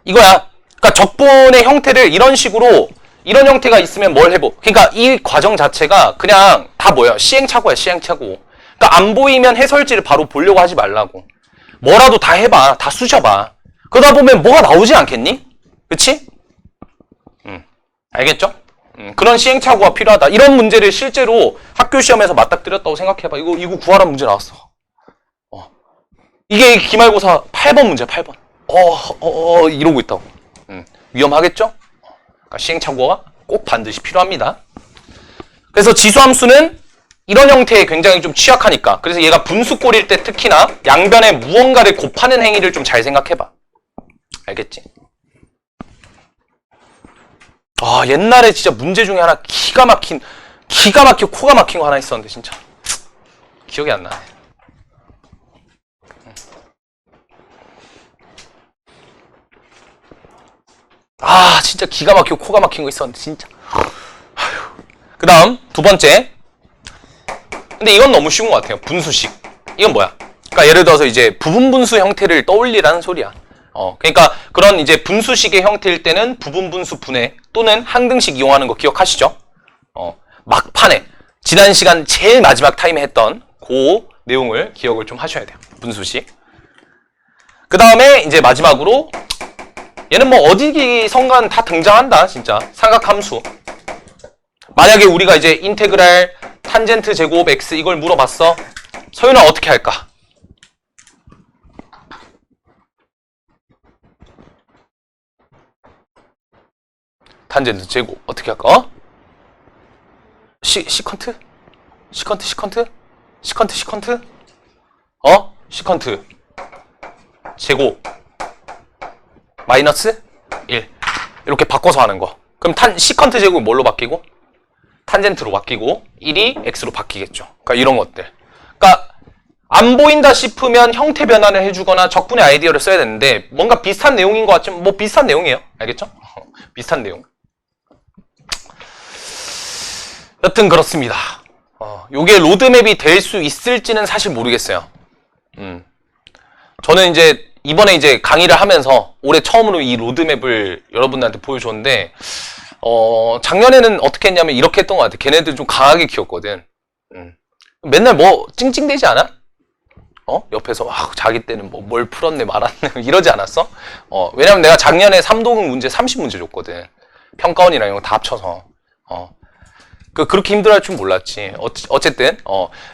이거야. 그러니까 적분의 형태를 이런 식으로, 이런 형태가 있으면 뭘 해보. 그러니까 이 과정 자체가 그냥 다 뭐야? 시행착오야, 시행착오. 그러니까 안 보이면 해설지를 바로 보려고 하지 말라고. 뭐라도 다 해봐. 다 쑤셔봐. 그러다 보면 뭐가 나오지 않겠니? 그치? 알겠죠? 그런 시행착오가 필요하다. 이런 문제를 실제로 학교 시험에서 맞닥뜨렸다고 생각해봐. 이거 구하라는 문제 나왔어. 이게 기말고사 8번 문제야, 8번. 이러고 있다고. 위험하겠죠? 그러니까 시행착오가 꼭 반드시 필요합니다. 그래서 지수함수는 이런 형태에 굉장히 좀 취약하니까, 그래서 얘가 분수꼴일 때 특히나 양변에 무언가를 곱하는 행위를 좀 잘 생각해봐. 알겠지? 옛날에 진짜 문제 중에 하나 기가 막히고 코가 막힌 거 하나 있었는데 진짜 기억이 안 나네. 진짜 기가 막히고 코가 막힌 거 있었는데 진짜. 그 다음 두 번째. 근데 이건 너무 쉬운 것 같아요. 분수식. 이건 뭐야? 그러니까 예를 들어서 이제 부분분수 형태를 떠올리라는 소리야. 그러니까 그런 이제 분수식의 형태일 때는 부분분수 분해 또는 항등식 이용하는 거 기억하시죠? 막판에 지난 시간 제일 마지막 타임에 했던 그 내용을 기억을 좀 하셔야 돼요. 분수식. 그 다음에 이제 마지막으로 얘는 뭐 어디선간 다 등장한다. 진짜 삼각함수. 만약에 우리가 이제 인테그랄 탄젠트 제곱 x 이걸 물어봤어. 서윤아 어떻게 할까? 탄젠트 제곱 어떻게 할까? 시컨트? 시컨트 제곱 마이너스 1 이렇게 바꿔서 하는 거. 그럼 시컨트 제곱이 뭘로 바뀌고? 탄젠트로 바뀌고 1이 x로 바뀌겠죠. 그러니까 이런 것들. 그러니까 안 보인다 싶으면 형태 변환을 해주거나 적분의 아이디어를 써야 되는데 뭔가 비슷한 내용인 것 같지만 뭐 비슷한 내용이에요. 알겠죠? 비슷한 내용. 여튼 그렇습니다. 요게 로드맵이 될 수 있을지는 사실 모르겠어요. 저는 이제 이번에 이제 강의를 하면서 올해 처음으로 이 로드맵을 여러분들한테 보여줬는데 작년에는 어떻게 했냐면 이렇게 했던 것 같아. 걔네들 좀 강하게 키웠거든. 맨날 뭐 찡찡대지 않아? 옆에서 자기 때는 뭐 뭘 풀었네 말았네 이러지 않았어? 왜냐면 내가 작년에 3도급 문제 30문제 줬거든. 평가원이랑 이런 거 다 합쳐서. 그렇게 힘들어할 줄 몰랐지. 어쨌든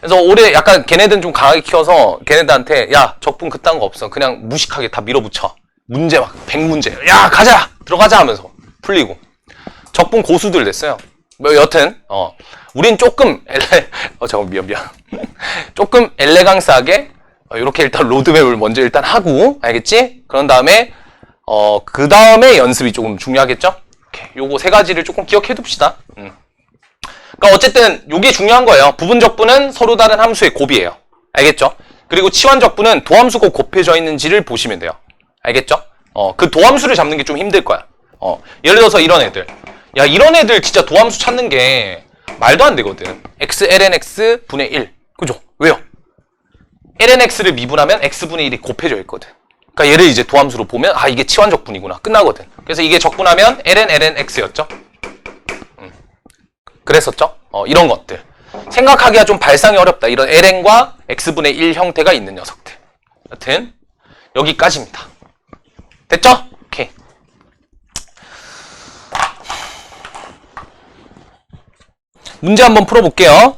그래서 올해 약간 걔네들은 좀 강하게 키워서 걔네들한테 야 적분 그딴 거 없어. 그냥 무식하게 다 밀어붙여. 문제 막 100문제. 야 가자 들어가자 하면서 풀리고. 적분 고수들 됐어요. 뭐 여튼 우린 조금 조금 엘레강스하게 이렇게 일단 로드맵을 먼저 일단 하고, 알겠지? 그런 다음에 그 다음에 연습이 조금 중요하겠죠? 이렇게 요거 세 가지를 조금 기억해 둡시다. 그러니까 어쨌든 요게 중요한 거예요. 부분적분은 서로 다른 함수의 곱이에요. 알겠죠? 그리고 치환적분은 도함수가 곱해져 있는지를 보시면 돼요. 알겠죠? 그 도함수를 잡는 게 좀 힘들 거야. 예를 들어서 이런 애들. 야, 이런 애들 진짜 도함수 찾는 게 말도 안 되거든. x ln x 분의 1. 그죠? 왜요? ln x를 미분하면 x분의 1이 곱해져 있거든. 그러니까 얘를 이제 도함수로 보면 아, 이게 치환적분이구나. 끝나거든. 그래서 이게 적분하면 ln x였죠. 그랬었죠? 이런 것들. 생각하기가 좀 발상이 어렵다. 이런 ln과 x분의 1 형태가 있는 녀석들. 여튼 여기까지입니다. 됐죠? 오케이. 문제 한번 풀어볼게요.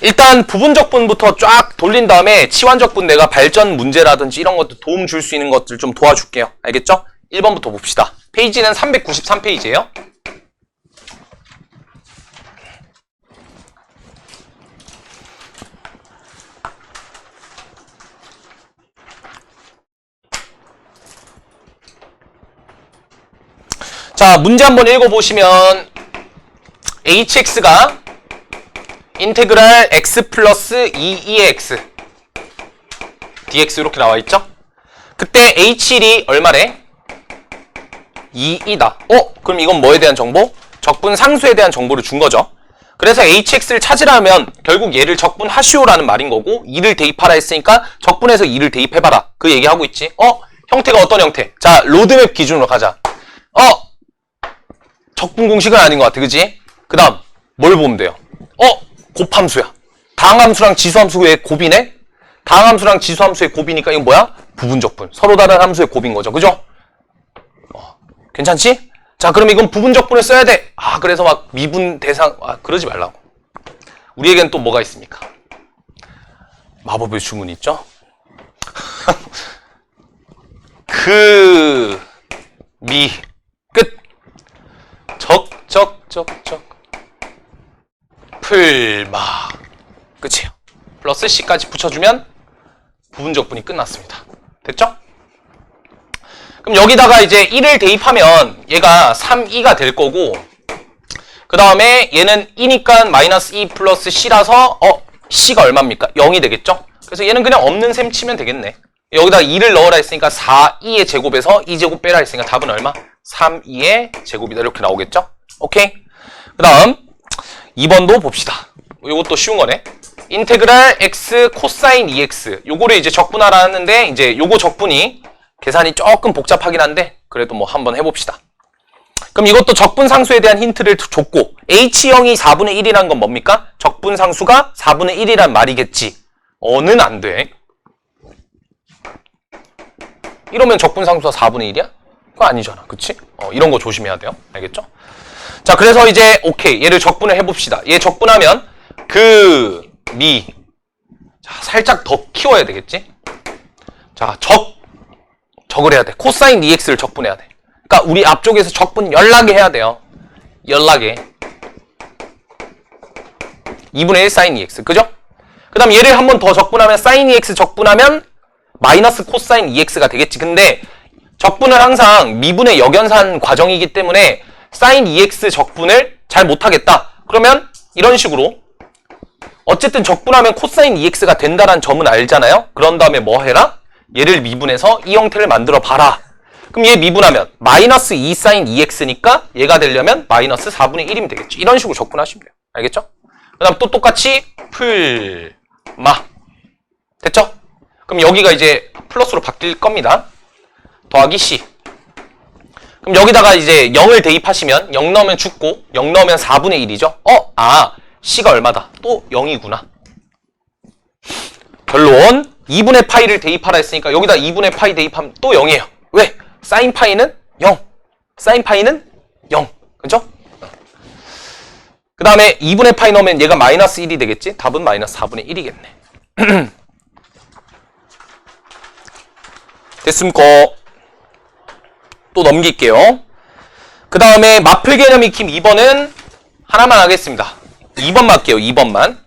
일단 부분적분부터 쫙 돌린 다음에 치환적분 내가 발전 문제라든지 이런 것들 도움 줄 수 있는 것들 좀 도와줄게요. 알겠죠? 1번부터 봅시다. 페이지는 393페이지예요. 자, 문제 한번 읽어보시면 hx가 인테그랄 x 플러스 2ex dx 이렇게 나와있죠? 그때 h1이 얼마래? 2이다. 그럼 이건 뭐에 대한 정보? 적분 상수에 대한 정보를 준 거죠. 그래서 hx를 찾으려면 결국 얘를 적분하시오라는 말인 거고 2를 대입하라 했으니까 적분해서 2를 대입해봐라. 그 얘기하고 있지. 형태가 어떤 형태? 자, 로드맵 기준으로 가자. 적분 공식은 아닌 것 같아. 그지? 그 다음 뭘 보면 돼요? 곱함수야. 다항함수랑 지수함수의 곱이네? 다항함수랑 지수함수의 곱이니까 이건 뭐야? 부분적분. 서로 다른 함수의 곱인 거죠. 그죠? 괜찮지? 자, 그럼 이건 부분적분을 써야 돼. 그래서 막 미분 대상, 그러지 말라고. 우리에겐 또 뭐가 있습니까? 마법의 주문이 있죠? 끝. 적. 풀마. 끝이에요. 플러스 C까지 붙여주면 부분적분이 끝났습니다. 됐죠? 그럼 여기다가 이제 1을 대입하면 얘가 3E가 될 거고, 그 다음에 얘는 E니까 마이너스 E 플러스 C라서, C가 얼마입니까? 0이 되겠죠? 그래서 얘는 그냥 없는 셈 치면 되겠네. 여기다가 2를 넣으라 했으니까 4E의 제곱에서 2제곱 빼라 했으니까 답은 얼마? 3E의 제곱이다. 이렇게 나오겠죠? 오케이? 그 다음 2번도 봅시다. 요것도 쉬운 거네. 인테그랄 x 코사인 2x 요거를 이제 적분하라 하는데 이제 요거 적분이 계산이 조금 복잡하긴 한데 그래도 뭐 한번 해봅시다. 그럼 이것도 적분상수에 대한 힌트를 줬고 h형이 4분의 1이란 건 뭡니까? 적분상수가 4분의 1이란 말이겠지. 는 안 돼. 이러면 적분상수가 4분의 1이야? 그거 아니잖아. 그치? 이런 거 조심해야 돼요. 알겠죠? 자, 그래서 이제 오케이. 얘를 적분을 해봅시다. 얘 적분하면 자, 살짝 더 키워야 되겠지? 자, 적을 해야 돼. 코사인 2x를 적분해야 돼. 그러니까 우리 앞쪽에서 적분 연락에 해야 돼요. 연락에 2분의 1 사인 2x. 그죠? 그 다음 얘를 한 번 더 적분하면 사인 2x 적분하면 마이너스 코사인 2x가 되겠지. 근데 적분은 항상 미분의 역연산 과정이기 때문에 사인 2x 적분을 잘 못하겠다. 그러면 이런 식으로 어쨌든 적분하면 코사인 2x가 된다는 점은 알잖아요. 그런 다음에 뭐 해라? 얘를 미분해서 이 형태를 만들어 봐라. 그럼 얘 미분하면 마이너스 2 사인 2x니까 얘가 되려면 마이너스 4분의 1이면 되겠죠. 이런 식으로 적분하시면 돼요. 알겠죠? 그 다음 또 똑같이 풀마. 됐죠? 그럼 여기가 이제 플러스로 바뀔 겁니다. 더하기 c. 그럼 여기다가 이제 0을 대입하시면 0 넣으면 죽고 0 넣으면 4분의 1이죠. c가 얼마다? 또 0이구나. 결론 2분의 파이를 대입하라 했으니까 여기다 2분의 파이 대입하면 또 0이에요. 왜? 사인 파이는 0. 사인 파이는 0. 그죠? 그 다음에 2분의 파이 넣으면 얘가 마이너스 1이 되겠지? 답은 마이너스 4분의 1이겠네. 됐습니까? 또 넘길게요. 그 다음에 마플 개념 익힘 2번은 하나만 하겠습니다. 2번만 할게요. 2번만.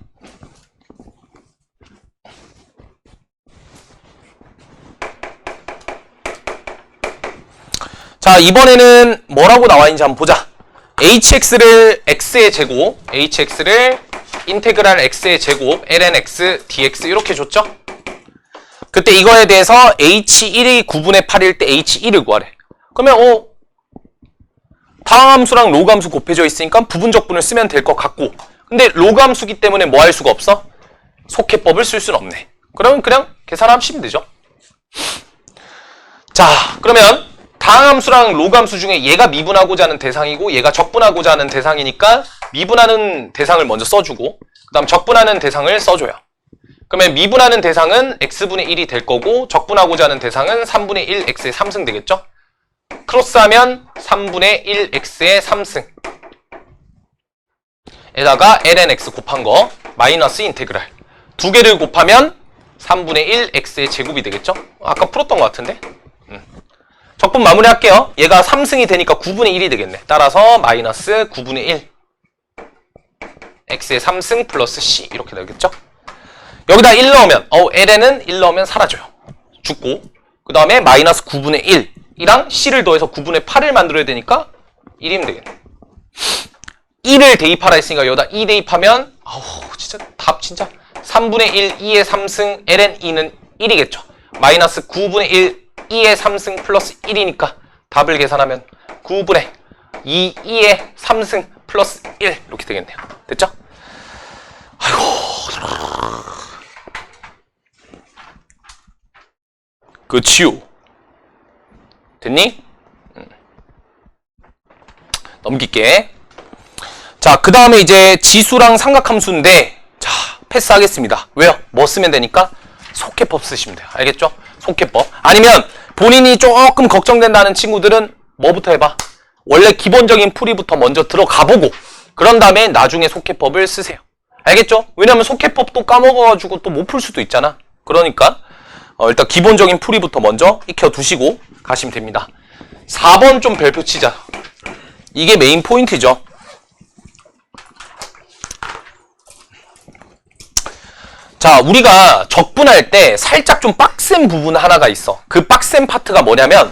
자, 이번에는 뭐라고 나와 있는지 한번 보자. hx를 x의 제곱, hx를 인테그랄 x의 제곱, lnx dx 이렇게 줬죠? 그때 이거에 대해서 h1이 9분의 8일 때 h1을 구하래. 그러면 다항 함수랑 로그 함수 곱해져 있으니까 부분적분을 쓰면 될 것 같고, 근데 로그 함수기 때문에 뭐 할 수가 없어? 속해법을 쓸 수는 없네. 그러면 그냥 계산하시면 되죠. 자, 그러면 다항 함수랑 로그 함수 중에 얘가 미분하고자 하는 대상이고 얘가 적분하고자 하는 대상이니까 미분하는 대상을 먼저 써주고 그 다음 적분하는 대상을 써줘요. 그러면 미분하는 대상은 x분의 1이 될 거고 적분하고자 하는 대상은 3분의 1 x의 3승 되겠죠? 크로스하면 3분의 1 x의 3승 에다가 lnx 곱한 거 마이너스 인테그랄 두 개를 곱하면 3분의 1 x의 제곱이 되겠죠? 아까 풀었던 것 같은데? 적분 마무리 할게요. 얘가 3승이 되니까 9분의 1이 되겠네. 따라서 마이너스 9분의 1 x의 3승 플러스 c 이렇게 되겠죠? 여기다 1 넣으면 ln은 1 넣으면 사라져요. 죽고 그 다음에 마이너스 9분의 1이랑 c를 더해서 9분의 8을 만들어야 되니까 1이면 되겠네. 1을 대입하라 했으니까 여기다 2 대입하면 진짜 답 진짜 3분의 1 2의 3승 ln 2는 1이겠죠. 마이너스 9분의 1 2의 3승 플러스 1이니까 답을 계산하면 9분의 2의 3승 플러스 1 이렇게 되겠네요. 됐죠? 아이고 그치요. 됐니? 넘길게. 자, 그 다음에 이제 지수랑 삼각함수인데 자, 패스하겠습니다. 왜요? 뭐 쓰면 되니까? 속해법 쓰시면 돼요. 알겠죠? 속해법. 아니면 본인이 조금 걱정된다는 친구들은 뭐부터 해봐? 원래 기본적인 풀이부터 먼저 들어가보고 그런 다음에 나중에 속해법을 쓰세요. 알겠죠? 왜냐면 속해법도 까먹어가지고 또 못 풀 수도 있잖아. 그러니까 일단 기본적인 풀이부터 먼저 익혀두시고 가시면 됩니다. 4번 좀 별표 치자. 이게 메인 포인트죠. 자, 우리가 적분할 때 살짝 좀 빡센 부분 하나가 있어. 그 빡센 파트가 뭐냐면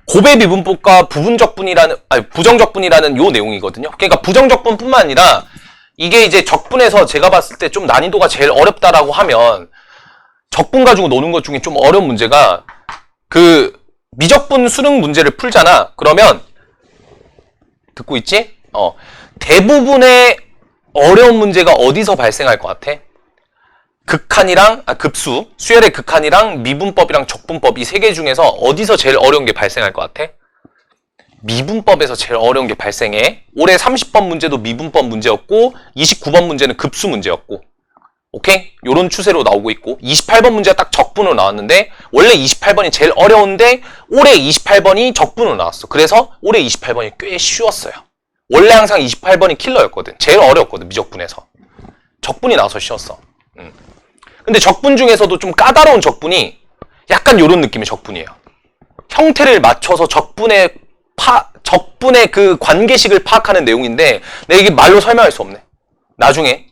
고배 미분법과 부정적분이라는 요 내용이거든요. 그러니까 부정적분뿐만 아니라 이게 이제 적분에서 제가 봤을 때 좀 난이도가 제일 어렵다라고 하면 적분 가지고 노는 것 중에 좀 어려운 문제가 그 미적분 수능 문제를 풀잖아. 그러면 듣고 있지? 대부분의 어려운 문제가 어디서 발생할 것 같아? 극한이랑 급수, 수열의 극한이랑 미분법이랑 적분법 이 세 개 중에서 어디서 제일 어려운 게 발생할 것 같아? 미분법에서 제일 어려운 게 발생해. 올해 30번 문제도 미분법 문제였고 29번 문제는 급수 문제였고 오케이? 요런 추세로 나오고 있고 28번 문제가 딱 적분으로 나왔는데 원래 28번이 제일 어려운데 올해 28번이 적분으로 나왔어. 그래서 올해 28번이 꽤 쉬웠어요. 원래 항상 28번이 킬러였거든. 제일 어려웠거든. 미적분에서. 적분이 나와서 쉬웠어. 근데 적분 중에서도 좀 까다로운 적분이 약간 요런 느낌의 적분이에요. 형태를 맞춰서 적분의 그 관계식을 파악하는 내용인데 내가 이게 말로 설명할 수 없네. 나중에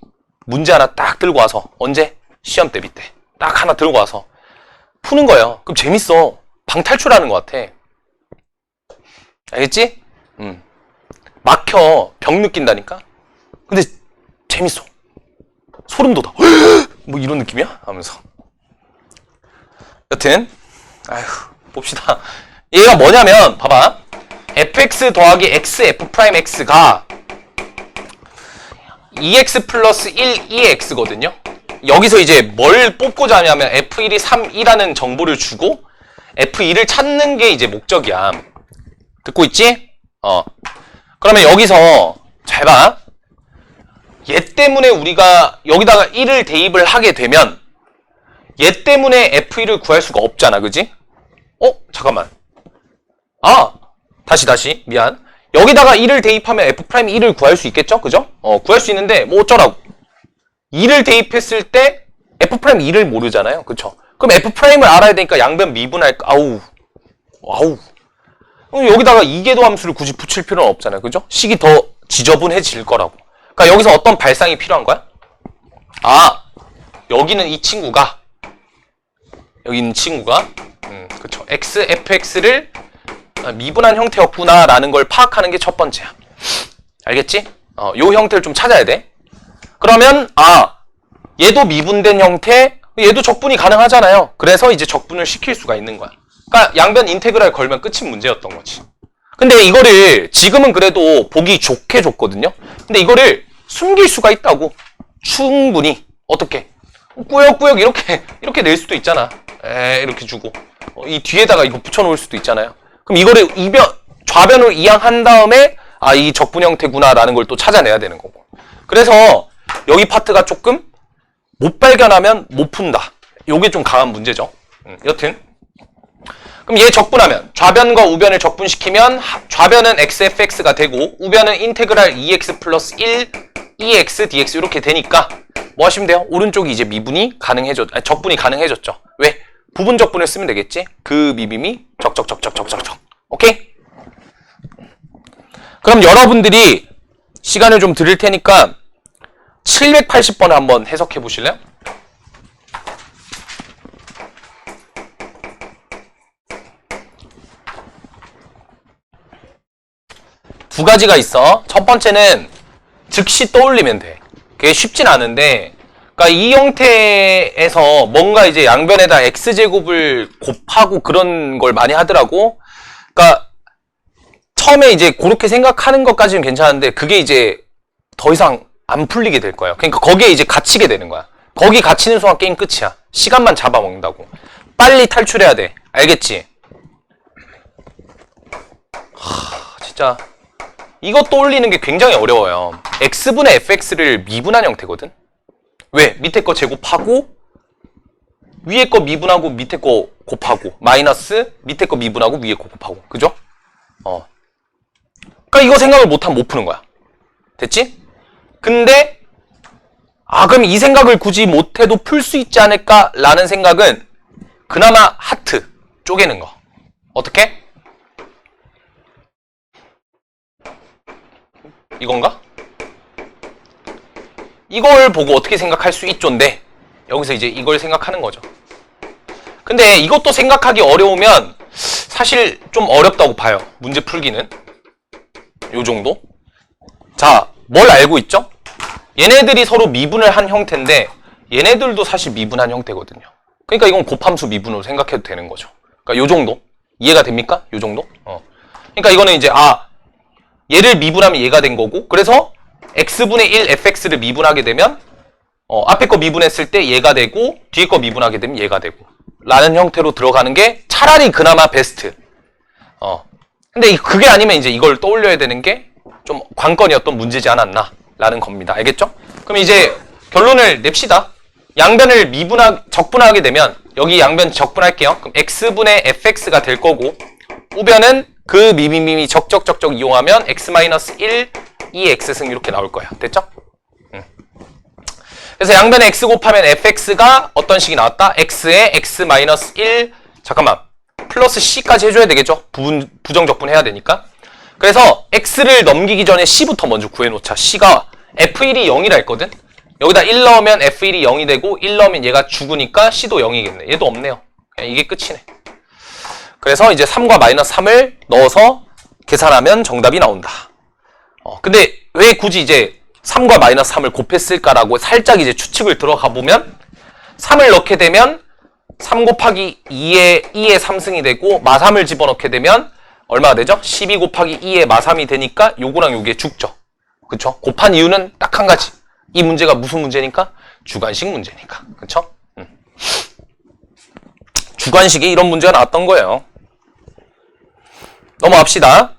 문제 하나 딱 들고 와서 언제? 시험 대비 때 딱 하나 들고 와서 푸는 거예요. 그럼 재밌어. 방탈출하는 것 같아. 알겠지? 막혀. 병 느낀다니까? 근데 재밌어. 소름 돋아. 뭐 이런 느낌이야? 하면서. 여튼 봅시다. 얘가 뭐냐면 봐봐. fx 더하기 x f'x가 2x 플러스 1, 2x거든요. 여기서 이제 뭘 뽑고자 하냐면 f1이 3, 2라는 정보를 주고 f2를 찾는 게 이제 목적이야. 듣고 있지? 그러면 여기서 잘 봐. 얘 때문에 우리가 여기다가 1을 대입을 하게 되면 얘 때문에 f1을 구할 수가 없잖아. 그지? 잠깐만. 다시 미안. 여기다가 1을 대입하면 f'1을 구할 수 있겠죠? 그죠? 구할 수 있는데 뭐 어쩌라고. 2를 대입했을 때 f'2를 모르잖아요. 그쵸? 그럼 f'을 알아야 되니까 양변 미분할까? 아우. 여기다가 이계도 함수를 굳이 붙일 필요는 없잖아요. 그죠? 식이 더 지저분해질 거라고. 그러니까 여기서 어떤 발상이 필요한 거야? 여기는 이 친구가 여기 있는 친구가 그쵸? fx를 미분한 형태였구나라는 걸 파악하는 게 첫 번째야. 알겠지? 요 형태를 좀 찾아야 돼. 그러면 얘도 미분된 형태, 얘도 적분이 가능하잖아요. 그래서 이제 적분을 시킬 수가 있는 거야. 그러니까 양변 인테그랄 걸면 끝인 문제였던 거지. 근데 이거를 지금은 그래도 보기 좋게 줬거든요. 근데 이거를 숨길 수가 있다고. 충분히. 어떻게? 꾸역꾸역 이렇게 낼 수도 있잖아. 이렇게 주고 이 뒤에다가 이거 붙여놓을 수도 있잖아요. 그럼 이거를 좌변으로 이항한 다음에 이 적분 형태구나라는 걸 또 찾아내야 되는 거고. 그래서 여기 파트가 조금 못 발견하면 못 푼다. 요게 좀 강한 문제죠. 여튼 그럼 얘 적분하면 좌변과 우변을 적분시키면 좌변은 xfx가 되고 우변은 인테그랄 2x 플러스 1 2x dx 이렇게 되니까 뭐 하시면 돼요? 오른쪽이 이제 미분이 적분이 가능해졌죠. 왜? 부분 적분을 쓰면 되겠지? 그 미분이 적적적적적적적. 오케이? 그럼 여러분들이 시간을 좀 드릴 테니까 780번을 한번 해석해 보실래요? 두 가지가 있어. 첫 번째는 즉시 떠올리면 돼. 그게 쉽진 않은데, 그러니까 이 형태에서 뭔가 이제 양변에다 x제곱을 곱하고 그런 걸 많이 하더라고. 그러니까 처음에 이제 그렇게 생각하는 것까지는 괜찮은데 그게 이제 더 이상 안 풀리게 될 거예요. 그러니까 거기에 이제 갇히게 되는 거야. 거기 갇히는 순간 게임 끝이야. 시간만 잡아먹는다고. 빨리 탈출해야 돼. 알겠지? 진짜 이거 떠올리는 게 굉장히 어려워요. x분의 fx를 미분한 형태거든? 왜? 밑에 거 제곱하고 위에 거 미분하고 밑에 거 곱하고 마이너스 밑에 거 미분하고 위에 거 곱하고. 그죠? 그러니까 이거 생각을 못하면 못 푸는 거야. 됐지? 근데 그럼 이 생각을 굳이 못해도 풀 수 있지 않을까? 라는 생각은 그나마 하트 쪼개는 거. 어떻게? 이건가? 이걸 보고 어떻게 생각할 수 있죠인데 여기서 이제 이걸 생각하는 거죠. 근데 이것도 생각하기 어려우면 사실 좀 어렵다고 봐요. 문제 풀기는. 요 정도? 자, 뭘 알고 있죠? 얘네들이 서로 미분을 한 형태인데 얘네들도 사실 미분한 형태거든요. 그러니까 이건 곱함수 미분으로 생각해도 되는 거죠. 그러니까 요 정도? 이해가 됩니까? 요 정도? 그러니까 이거는 이제 얘를 미분하면 얘가 된 거고 그래서 x분의 1 fx를 미분하게 되면 앞에 거 미분했을 때 얘가 되고 뒤에 거 미분하게 되면 얘가 되고 라는 형태로 들어가는 게 차라리 그나마 베스트. 근데 그게 아니면 이제 이걸 떠올려야 되는 게 좀 관건이었던 문제지 않았나 라는 겁니다. 알겠죠? 그럼 이제 결론을 냅시다. 양변을 적분하게 되면 여기 양변 적분할게요. 그럼 x분의 fx가 될 거고 우변은 그 미미미 적적적적 이용하면 x-1 2x승 이렇게 나올 거야. 됐죠? 그래서 양변에 x 곱하면 fx가 어떤 식이 나왔다? x에 x-1 잠깐만 플러스 c까지 해줘야 되겠죠? 부정적분 해야 되니까. 그래서 x를 넘기기 전에 c부터 먼저 구해놓자. c가 f1이 0이라 했거든? 여기다 1 넣으면 f1이 0이 되고 1 넣으면 얘가 죽으니까 c도 0이겠네. 얘도 없네요. 그냥 이게 끝이네. 그래서 이제 3과 마이너스 3을 넣어서 계산하면 정답이 나온다. 근데 왜 굳이 이제 3과 마이너스 3을 곱했을까라고 살짝 이제 추측을 들어가 보면 3을 넣게 되면 3 곱하기 2의 3승이 되고 마3을 집어넣게 되면 얼마가 되죠? 12 곱하기 2의 마3이 되니까 요거랑 요게 죽죠. 그쵸? 곱한 이유는 딱 한 가지. 이 문제가 무슨 문제니까? 주관식 문제니까. 그쵸? 주관식에 이런 문제가 나왔던 거예요. 넘어갑시다.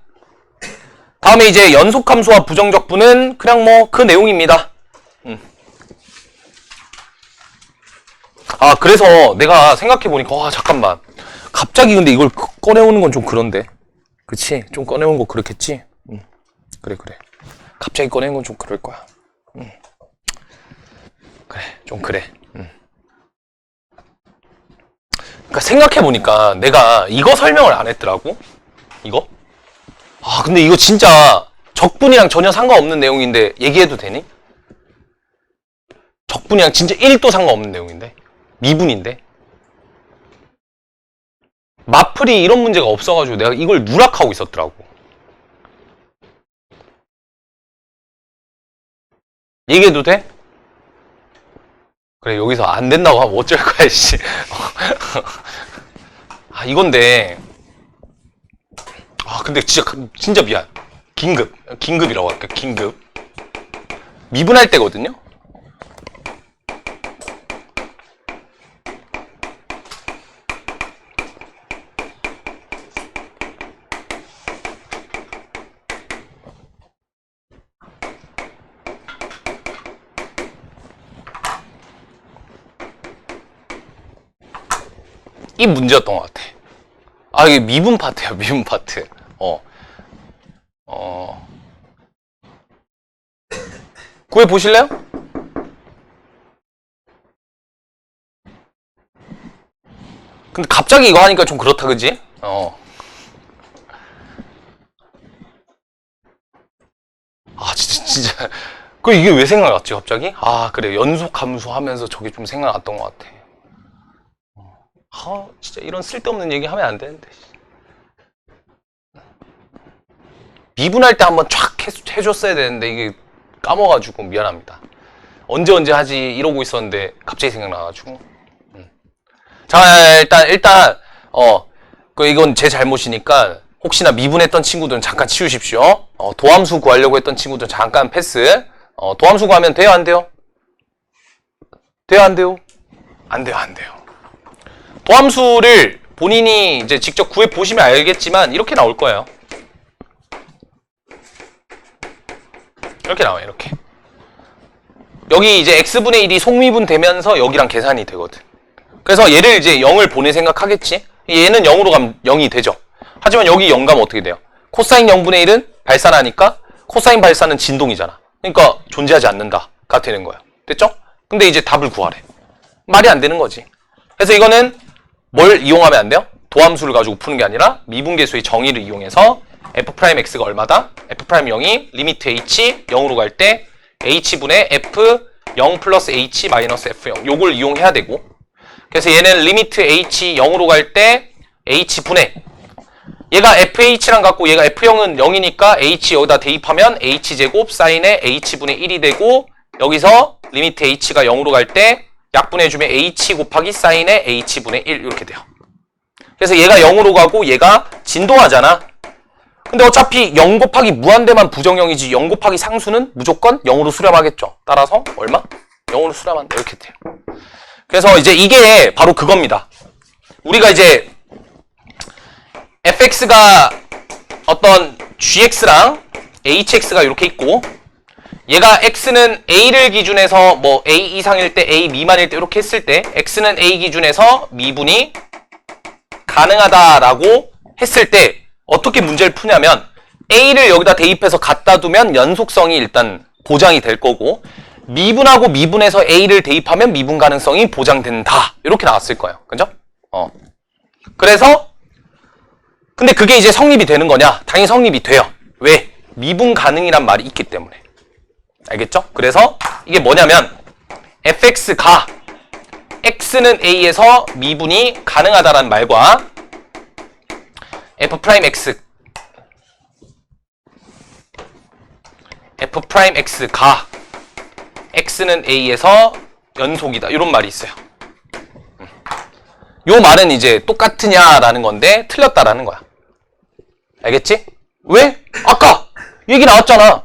다음에 이제 연속함수와 부정적분은 그냥 뭐 그 내용입니다. 그래서 내가 생각해보니까 잠깐만 갑자기 근데 이걸 꺼내오는 건 좀 그런데 그치? 좀 꺼내오는 거 그렇겠지? 그래 갑자기 꺼내는 건 좀 그럴 거야. 그래 좀 그래. 그러니까 생각해보니까 내가 이거 설명을 안 했더라고. 이거? 근데 이거 진짜 적분이랑 전혀 상관없는 내용인데 얘기해도 되니? 적분이랑 진짜 1도 상관없는 내용인데 미분인데 마플이 이런 문제가 없어가지고 내가 이걸 누락하고 있었더라고. 얘기해도 돼? 그래, 여기서 안 된다고 하면 어쩔 거야, 씨. 아, 이건데. 아, 근데 진짜 미안. 긴급이라고 할까, 긴급. 미분할 때거든요? 이 문제였던 것 같아. 아, 이게 미분 파트야, 미분 파트. 구해보실래요? 근데 갑자기 이거 하니까 좀 그렇다, 그지? 아, 진짜. 그 이게 왜 생각났지, 갑자기? 아, 그래. 연속 함수 하면서 저게 좀 생각났던 것 같아. 아, 진짜 이런 쓸데없는 얘기 하면 안 되는데. 미분할 때 한번 쫙 해줬어야 되는데, 이게 까먹어가지고 미안합니다. 언제 하지 이러고 있었는데, 갑자기 생각나가지고. 자, 일단, 이건 제 잘못이니까, 혹시나 미분했던 친구들은 잠깐 치우십시오. 도함수 구하려고 했던 친구들은 잠깐 패스. 도함수 구하면 돼요, 안 돼요? 돼요, 안 돼요? 안 돼요, 안 돼요. 도함수를 본인이 이제 직접 구해 보시면 알겠지만 이렇게 나올 거예요. 이렇게 나와요, 이렇게. 여기 이제 x분의 1이 속미분 되면서 여기랑 계산이 되거든. 그래서 얘를 이제 0을 보내 생각하겠지? 얘는 0으로 가면 0이 되죠. 하지만 여기 0 가면 어떻게 돼요? 코사인 0분의 1은 발산하니까 코사인 발산은 진동이잖아. 그러니까 존재하지 않는다가 되는 거야. 됐죠? 근데 이제 답을 구하래. 말이 안 되는 거지. 그래서 이거는 뭘 이용하면 안 돼요? 도함수를 가지고 푸는 게 아니라 미분계수의 정의를 이용해서 f'x가 얼마다? f'0이 리미트 h 0으로 갈 때 h분의 f 0 플러스 h 마이너스 f0 요걸 이용해야 되고, 그래서 얘는 리미트 h 0으로 갈 때 h분의, 얘가 fh랑 같고 얘가 f0은 0이니까 h 여기다 대입하면 h제곱 사인의 h분의 1이 되고, 여기서 리미트 h가 0으로 갈 때 약분해주면 h 곱하기 사인의 h분의 1 이렇게 돼요. 그래서 얘가 0으로 가고 얘가 진동하잖아. 근데 어차피 0 곱하기 무한대만 부정형이지 0 곱하기 상수는 무조건 0으로 수렴하겠죠. 따라서 얼마? 0으로 수렴한다. 이렇게 돼요. 그래서 이제 이게 바로 그겁니다. 우리가 이제 fx가 어떤 gx랑 hx가 이렇게 있고, 얘가 x는 a를 기준해서 뭐 a 이상일 때 a 미만일 때 이렇게 했을 때 x는 a 기준에서 미분이 가능하다라고 했을 때 어떻게 문제를 푸냐면, a를 여기다 대입해서 갖다 두면 연속성이 일단 보장이 될 거고, 미분하고 미분해서 a를 대입하면 미분 가능성이 보장된다 이렇게 나왔을 거예요. 그죠? 그래서 근데 그게 이제 성립이 되는 거냐? 당연히 성립이 돼요. 왜? 미분 가능이란 말이 있기 때문에. 알겠죠? 그래서 이게 뭐냐면 fx가 x는 a에서 미분이 가능하다라는 말과 f'x가 x는 a에서 연속이다 이런 말이 있어요. 요 말은 이제 똑같으냐라는 건데 틀렸다라는 거야. 알겠지? 왜? 아까 얘기 나왔잖아.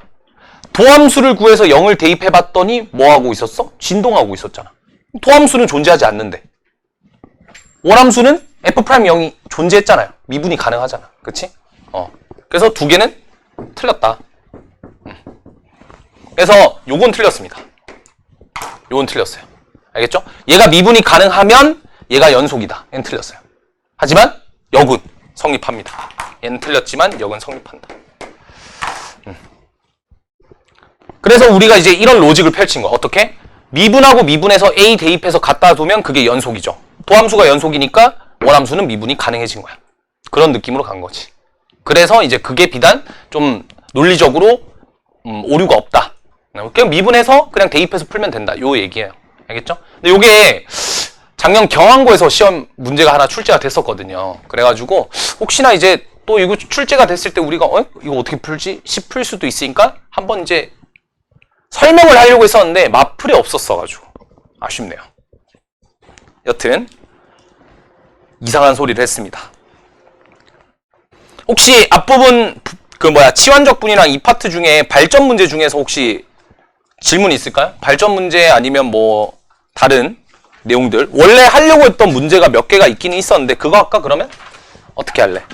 도함수를 구해서 0을 대입해봤더니 뭐하고 있었어? 진동하고 있었잖아. 도함수는 존재하지 않는데 원함수는 f'0이 존재했잖아요. 미분이 가능하잖아. 그치? 그래서 두 개는 틀렸다. 그래서 요건 틀렸습니다. 요건 틀렸어요. 알겠죠? 얘가 미분이 가능하면 얘가 연속이다. 얘는 틀렸어요. 하지만 역은 성립합니다. 얘는 틀렸지만 역은 성립한다. 그래서 우리가 이제 이런 로직을 펼친 거야. 어떻게? 미분하고 미분해서 a 대입해서 갖다 두면 그게 연속이죠. 도함수가 연속이니까 원함수는 미분이 가능해진 거야. 그런 느낌으로 간 거지. 그래서 이제 그게 비단 좀 논리적으로 오류가 없다. 그냥 미분해서 그냥 대입해서 풀면 된다. 요 얘기예요. 알겠죠? 근데 요게 작년 경항고에서 시험 문제가 하나 출제가 됐었거든요. 그래가지고 혹시나 이제 또 이거 출제가 됐을 때 우리가 이거 어떻게 풀지 싶을 수도 있으니까 한번 이제 설명을 하려고 했었는데 마플이 없었어가지고 아쉽네요. 여튼 이상한 소리를 했습니다. 혹시 앞부분 치환적분이랑 이 파트 중에 발전 문제 중에서 혹시 질문 있을까요? 발전 문제 아니면 뭐 다른 내용들 원래 하려고 했던 문제가 몇 개가 있기는 있었는데 그거 할까 그러면? 어떻게 할래?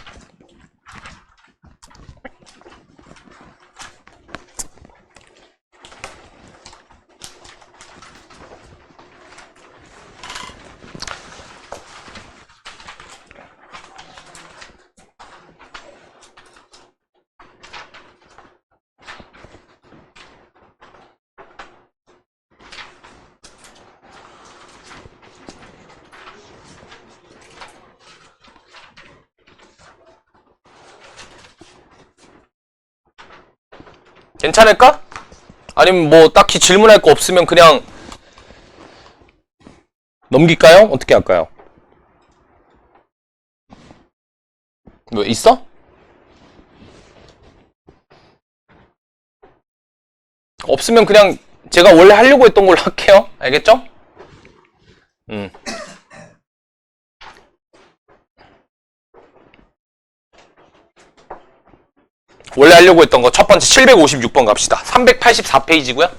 괜찮을까? 아니면 뭐 딱히 질문할 거 없으면 그냥 넘길까요? 어떻게 할까요? 뭐 있어? 없으면 그냥 제가 원래 하려고 했던 걸로 할게요. 알겠죠? 원래 하려고 했던 거 첫 번째 756번 갑시다. 384페이지고요.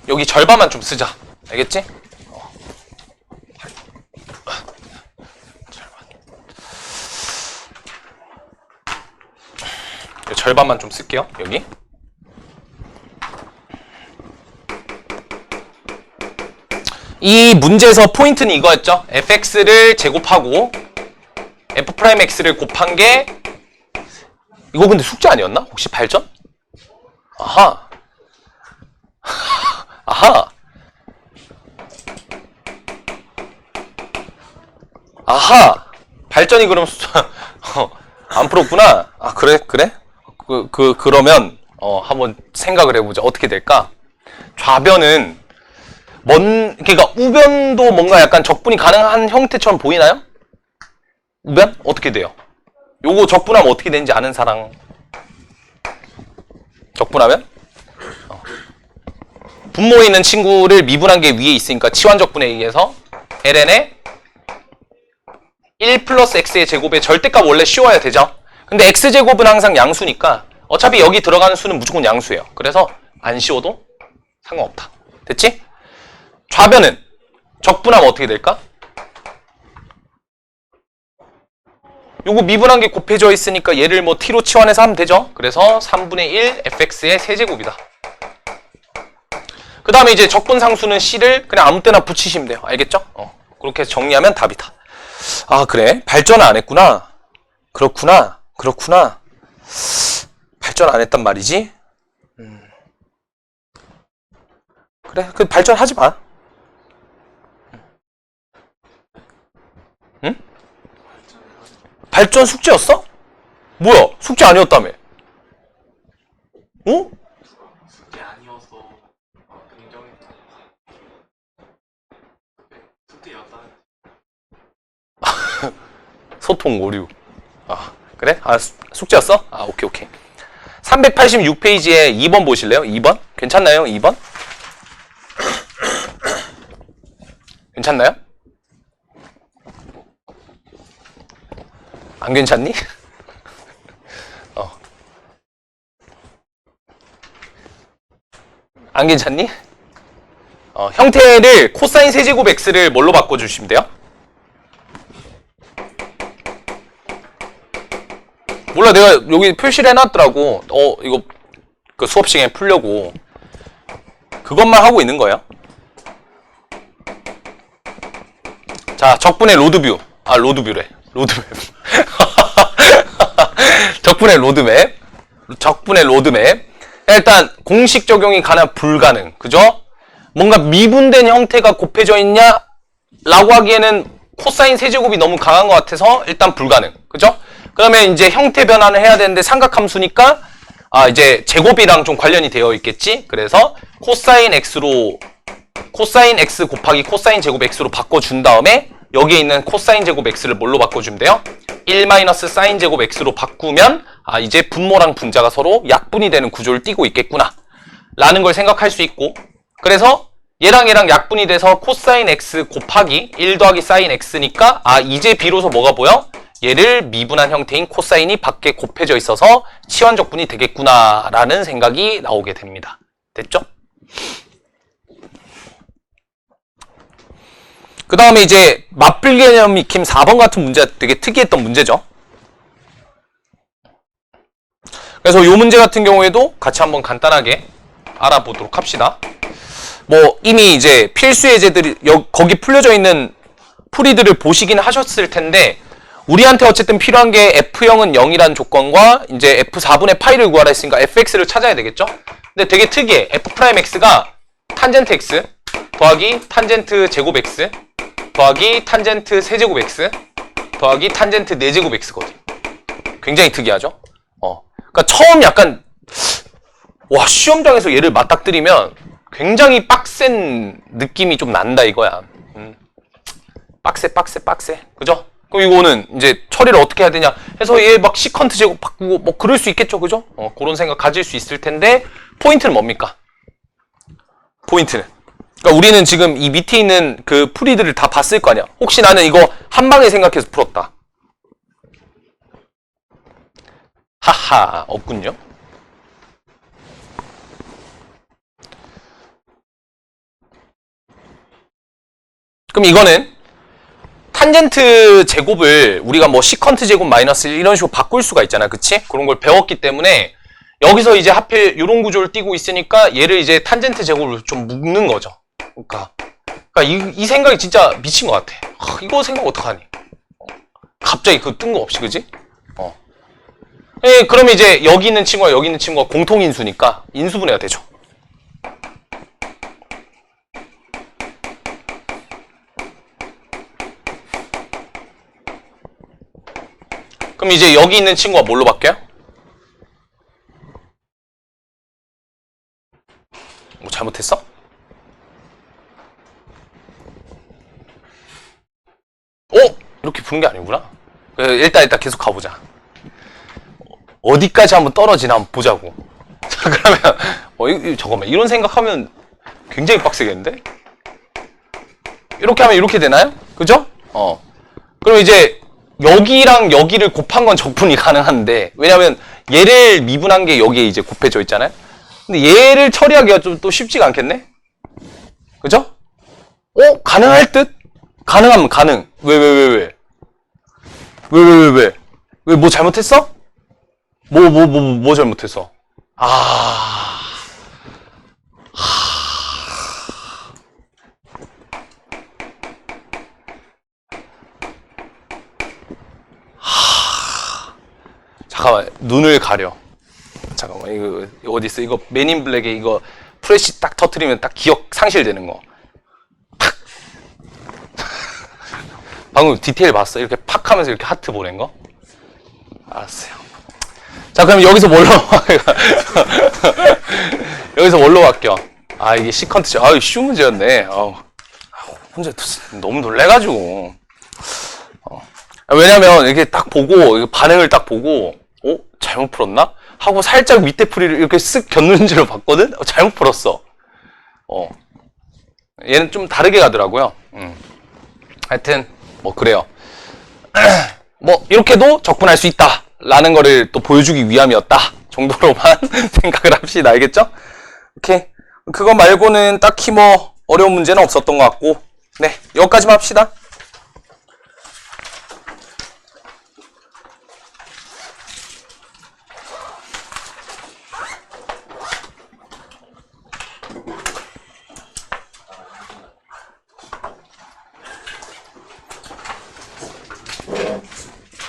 여기 절반만 좀 쓰자. 알겠지? 절반만 좀 쓸게요. 여기. 이 문제에서 포인트는 이거였죠. fx를 제곱하고 f'x를 곱한 게 이거 근데 숙제 아니었나? 혹시 발전? 아하. 아하. 아하. 발전이 그럼 안 풀었구나. 아, 그래? 그러면 한번 생각을 해보자. 어떻게 될까? 좌변은 그러니까 우변도 뭔가 약간 적분이 가능한 형태처럼 보이나요? 우변? 어떻게 돼요? 요거 적분하면 어떻게 되는지 아는 사람? 적분하면? 분모에 있는 친구를 미분한 게 위에 있으니까 치환적분에 의해서 ln에 1 플러스 x의 제곱의 절대값 원래 씌워야 되죠? 근데 x제곱은 항상 양수니까 어차피 여기 들어가는 수는 무조건 양수예요. 그래서 안 씌워도 상관없다. 됐지? 좌변은 적분하면 어떻게 될까? 요거 미분한 게 곱해져 있으니까 얘를 뭐 t로 치환해서 하면 되죠? 그래서 3분의 1 fx의 세제곱이다. 그 다음에 이제 적분상수는 c를 그냥 아무 때나 붙이시면 돼요. 알겠죠? 그렇게 해서 정리하면 답이다. 아, 그래? 발전을 안 했구나. 그렇구나. 발전 안 했단 말이지? 그래, 그 발전하지 마. 응? 발전 숙제였어? 뭐야? 숙제 아니었다며? 숙제 아니어서 긍정했다. 숙제였다. 소통 오류. 아, 그래? 아, 숙제였어? 아, 오케이. 386페이지에 2번 보실래요? 2번? 괜찮나요? 2번? 괜찮나요? 안 괜찮니? 안 괜찮니? 형태를 코사인 세제곱 x를 뭘로 바꿔주시면 돼요? 몰라, 내가 여기 표시를 해놨더라고. 이거 그 수업 시간에 풀려고. 그것만 하고 있는 거예요. 자, 적분의 로드뷰. 아, 로드뷰래. 로드맵. 적분의 로드맵. 일단 공식 적용이 불가능. 그죠? 뭔가 미분된 형태가 곱해져 있냐? 라고 하기에는 코사인 세제곱이 너무 강한 것 같아서 일단 불가능. 그죠? 그러면 이제 형태 변환을 해야 되는데 삼각함수니까 이제 제곱이랑 좀 관련이 되어 있겠지? 그래서 코사인 x로 코사인 x 곱하기 코사인 제곱 x로 바꿔준 다음에 여기에 있는 코사인 제곱 x를 뭘로 바꿔주면 돼요? 1 마이너스 사인 제곱 x로 바꾸면 이제 분모랑 분자가 서로 약분이 되는 구조를 띠고 있겠구나 라는 걸 생각할 수 있고, 그래서 얘랑 약분이 돼서 코사인 x 곱하기 1 더하기 사인 x니까 이제 비로소 뭐가 보여? 얘를 미분한 형태인 코사인이 밖에 곱해져 있어서 치환적분이 되겠구나 라는 생각이 나오게 됩니다. 됐죠? 그 다음에 이제 맞불 개념 익힘 4번 같은 문제가 되게 특이했던 문제죠. 그래서 이 문제 같은 경우에도 같이 한번 간단하게 알아보도록 합시다. 뭐 이미 이제 필수 예제들이 거기 풀려져 있는 풀이들을 보시긴 하셨을 텐데, 우리한테 어쨌든 필요한 게 F형은 0이라는 조건과 이제 F4분의 파이를 구하라 했으니까 fx를 찾아야 되겠죠? 근데 되게 특이해. F'X가 탄젠트 x 더하기 탄젠트 제곱 x 더하기 탄젠트 세제곱 x 더하기 탄젠트 4제곱 x거든. 굉장히 특이하죠? 그러니까 처음 약간 시험장에서 얘를 맞닥뜨리면 굉장히 빡센 느낌이 좀 난다 이거야. 빡세. 그죠? 그럼 이거는 이제 처리를 어떻게 해야 되냐 해서 얘 막 시컨트 제곱 바꾸고 뭐 그럴 수 있겠죠. 그죠? 그런 생각 가질 수 있을 텐데, 포인트는 뭡니까? 포인트는. 그러니까 우리는 지금 이 밑에 있는 그 풀이들을 다 봤을 거 아니야. 혹시 나는 이거 한 방에 생각해서 풀었다. 하하, 없군요. 그럼 이거는 탄젠트 제곱을 우리가 뭐 시컨트 제곱 마이너스 1 이런 식으로 바꿀 수가 있잖아. 그치? 그런 걸 배웠기 때문에 여기서 이제 하필 이런 구조를 띄고 있으니까 얘를 이제 탄젠트 제곱을 좀 묶는 거죠. 그러니까 이 생각이 진짜 미친 것 같아. 이거 생각 어떡하니? 갑자기 그 뜬금없이, 그지? 그러면 이제 여기 있는 친구와 여기 있는 친구가 공통인수니까 인수분해가 되죠. 그럼 이제 여기 있는 친구가 뭘로 바뀌어요? 뭐 잘못했어? 이렇게 푸는 게 아니구나. 일단 계속 가보자. 어디까지 한번 떨어지나 한번 보자고. 자, 그러면 잠깐만, 이런 생각하면 굉장히 빡세겠는데? 이렇게 하면 이렇게 되나요? 그죠? 그럼 이제 여기랑 여기를 곱한 건 적분이 가능한데, 왜냐면 얘를 미분한 게 여기에 이제 곱해져 있잖아요. 근데 얘를 처리하기가 좀 또 쉽지가 않겠네? 그죠? 가능할 듯? 가능하면 가능. 왜? 왜 뭐 잘못했어? 뭐 잘못했어? 잠깐만, 눈을 가려. 잠깐만, 이거 어디 있어? 이거 맨인 블랙에 이거 프레시 딱 터트리면 딱 기억 상실되는 거. 팍. 방금 디테일 봤어? 이렇게 팍 하면서 이렇게 하트 보낸 거? 알았어요. 자, 그럼 여기서 뭘로 여기서 뭘로 바뀌어? 이게 시컨트. 쉬운 문제였네. 혼자 너무 놀래가지고. 왜냐면 이렇게 딱 보고 반응을 딱 보고 잘못 풀었나? 하고 살짝 밑에 풀이를 이렇게 쓱 겼는 줄로 봤거든? 잘못 풀었어. 얘는 좀 다르게 가더라고요. 하여튼 뭐 그래요. 뭐 이렇게도 접근할 수 있다 라는 거를 또 보여주기 위함이었다 정도로만 생각을 합시다. 알겠죠? 오케이. 그거 말고는 딱히 뭐 어려운 문제는 없었던 것 같고, 네, 여기까지만 합시다.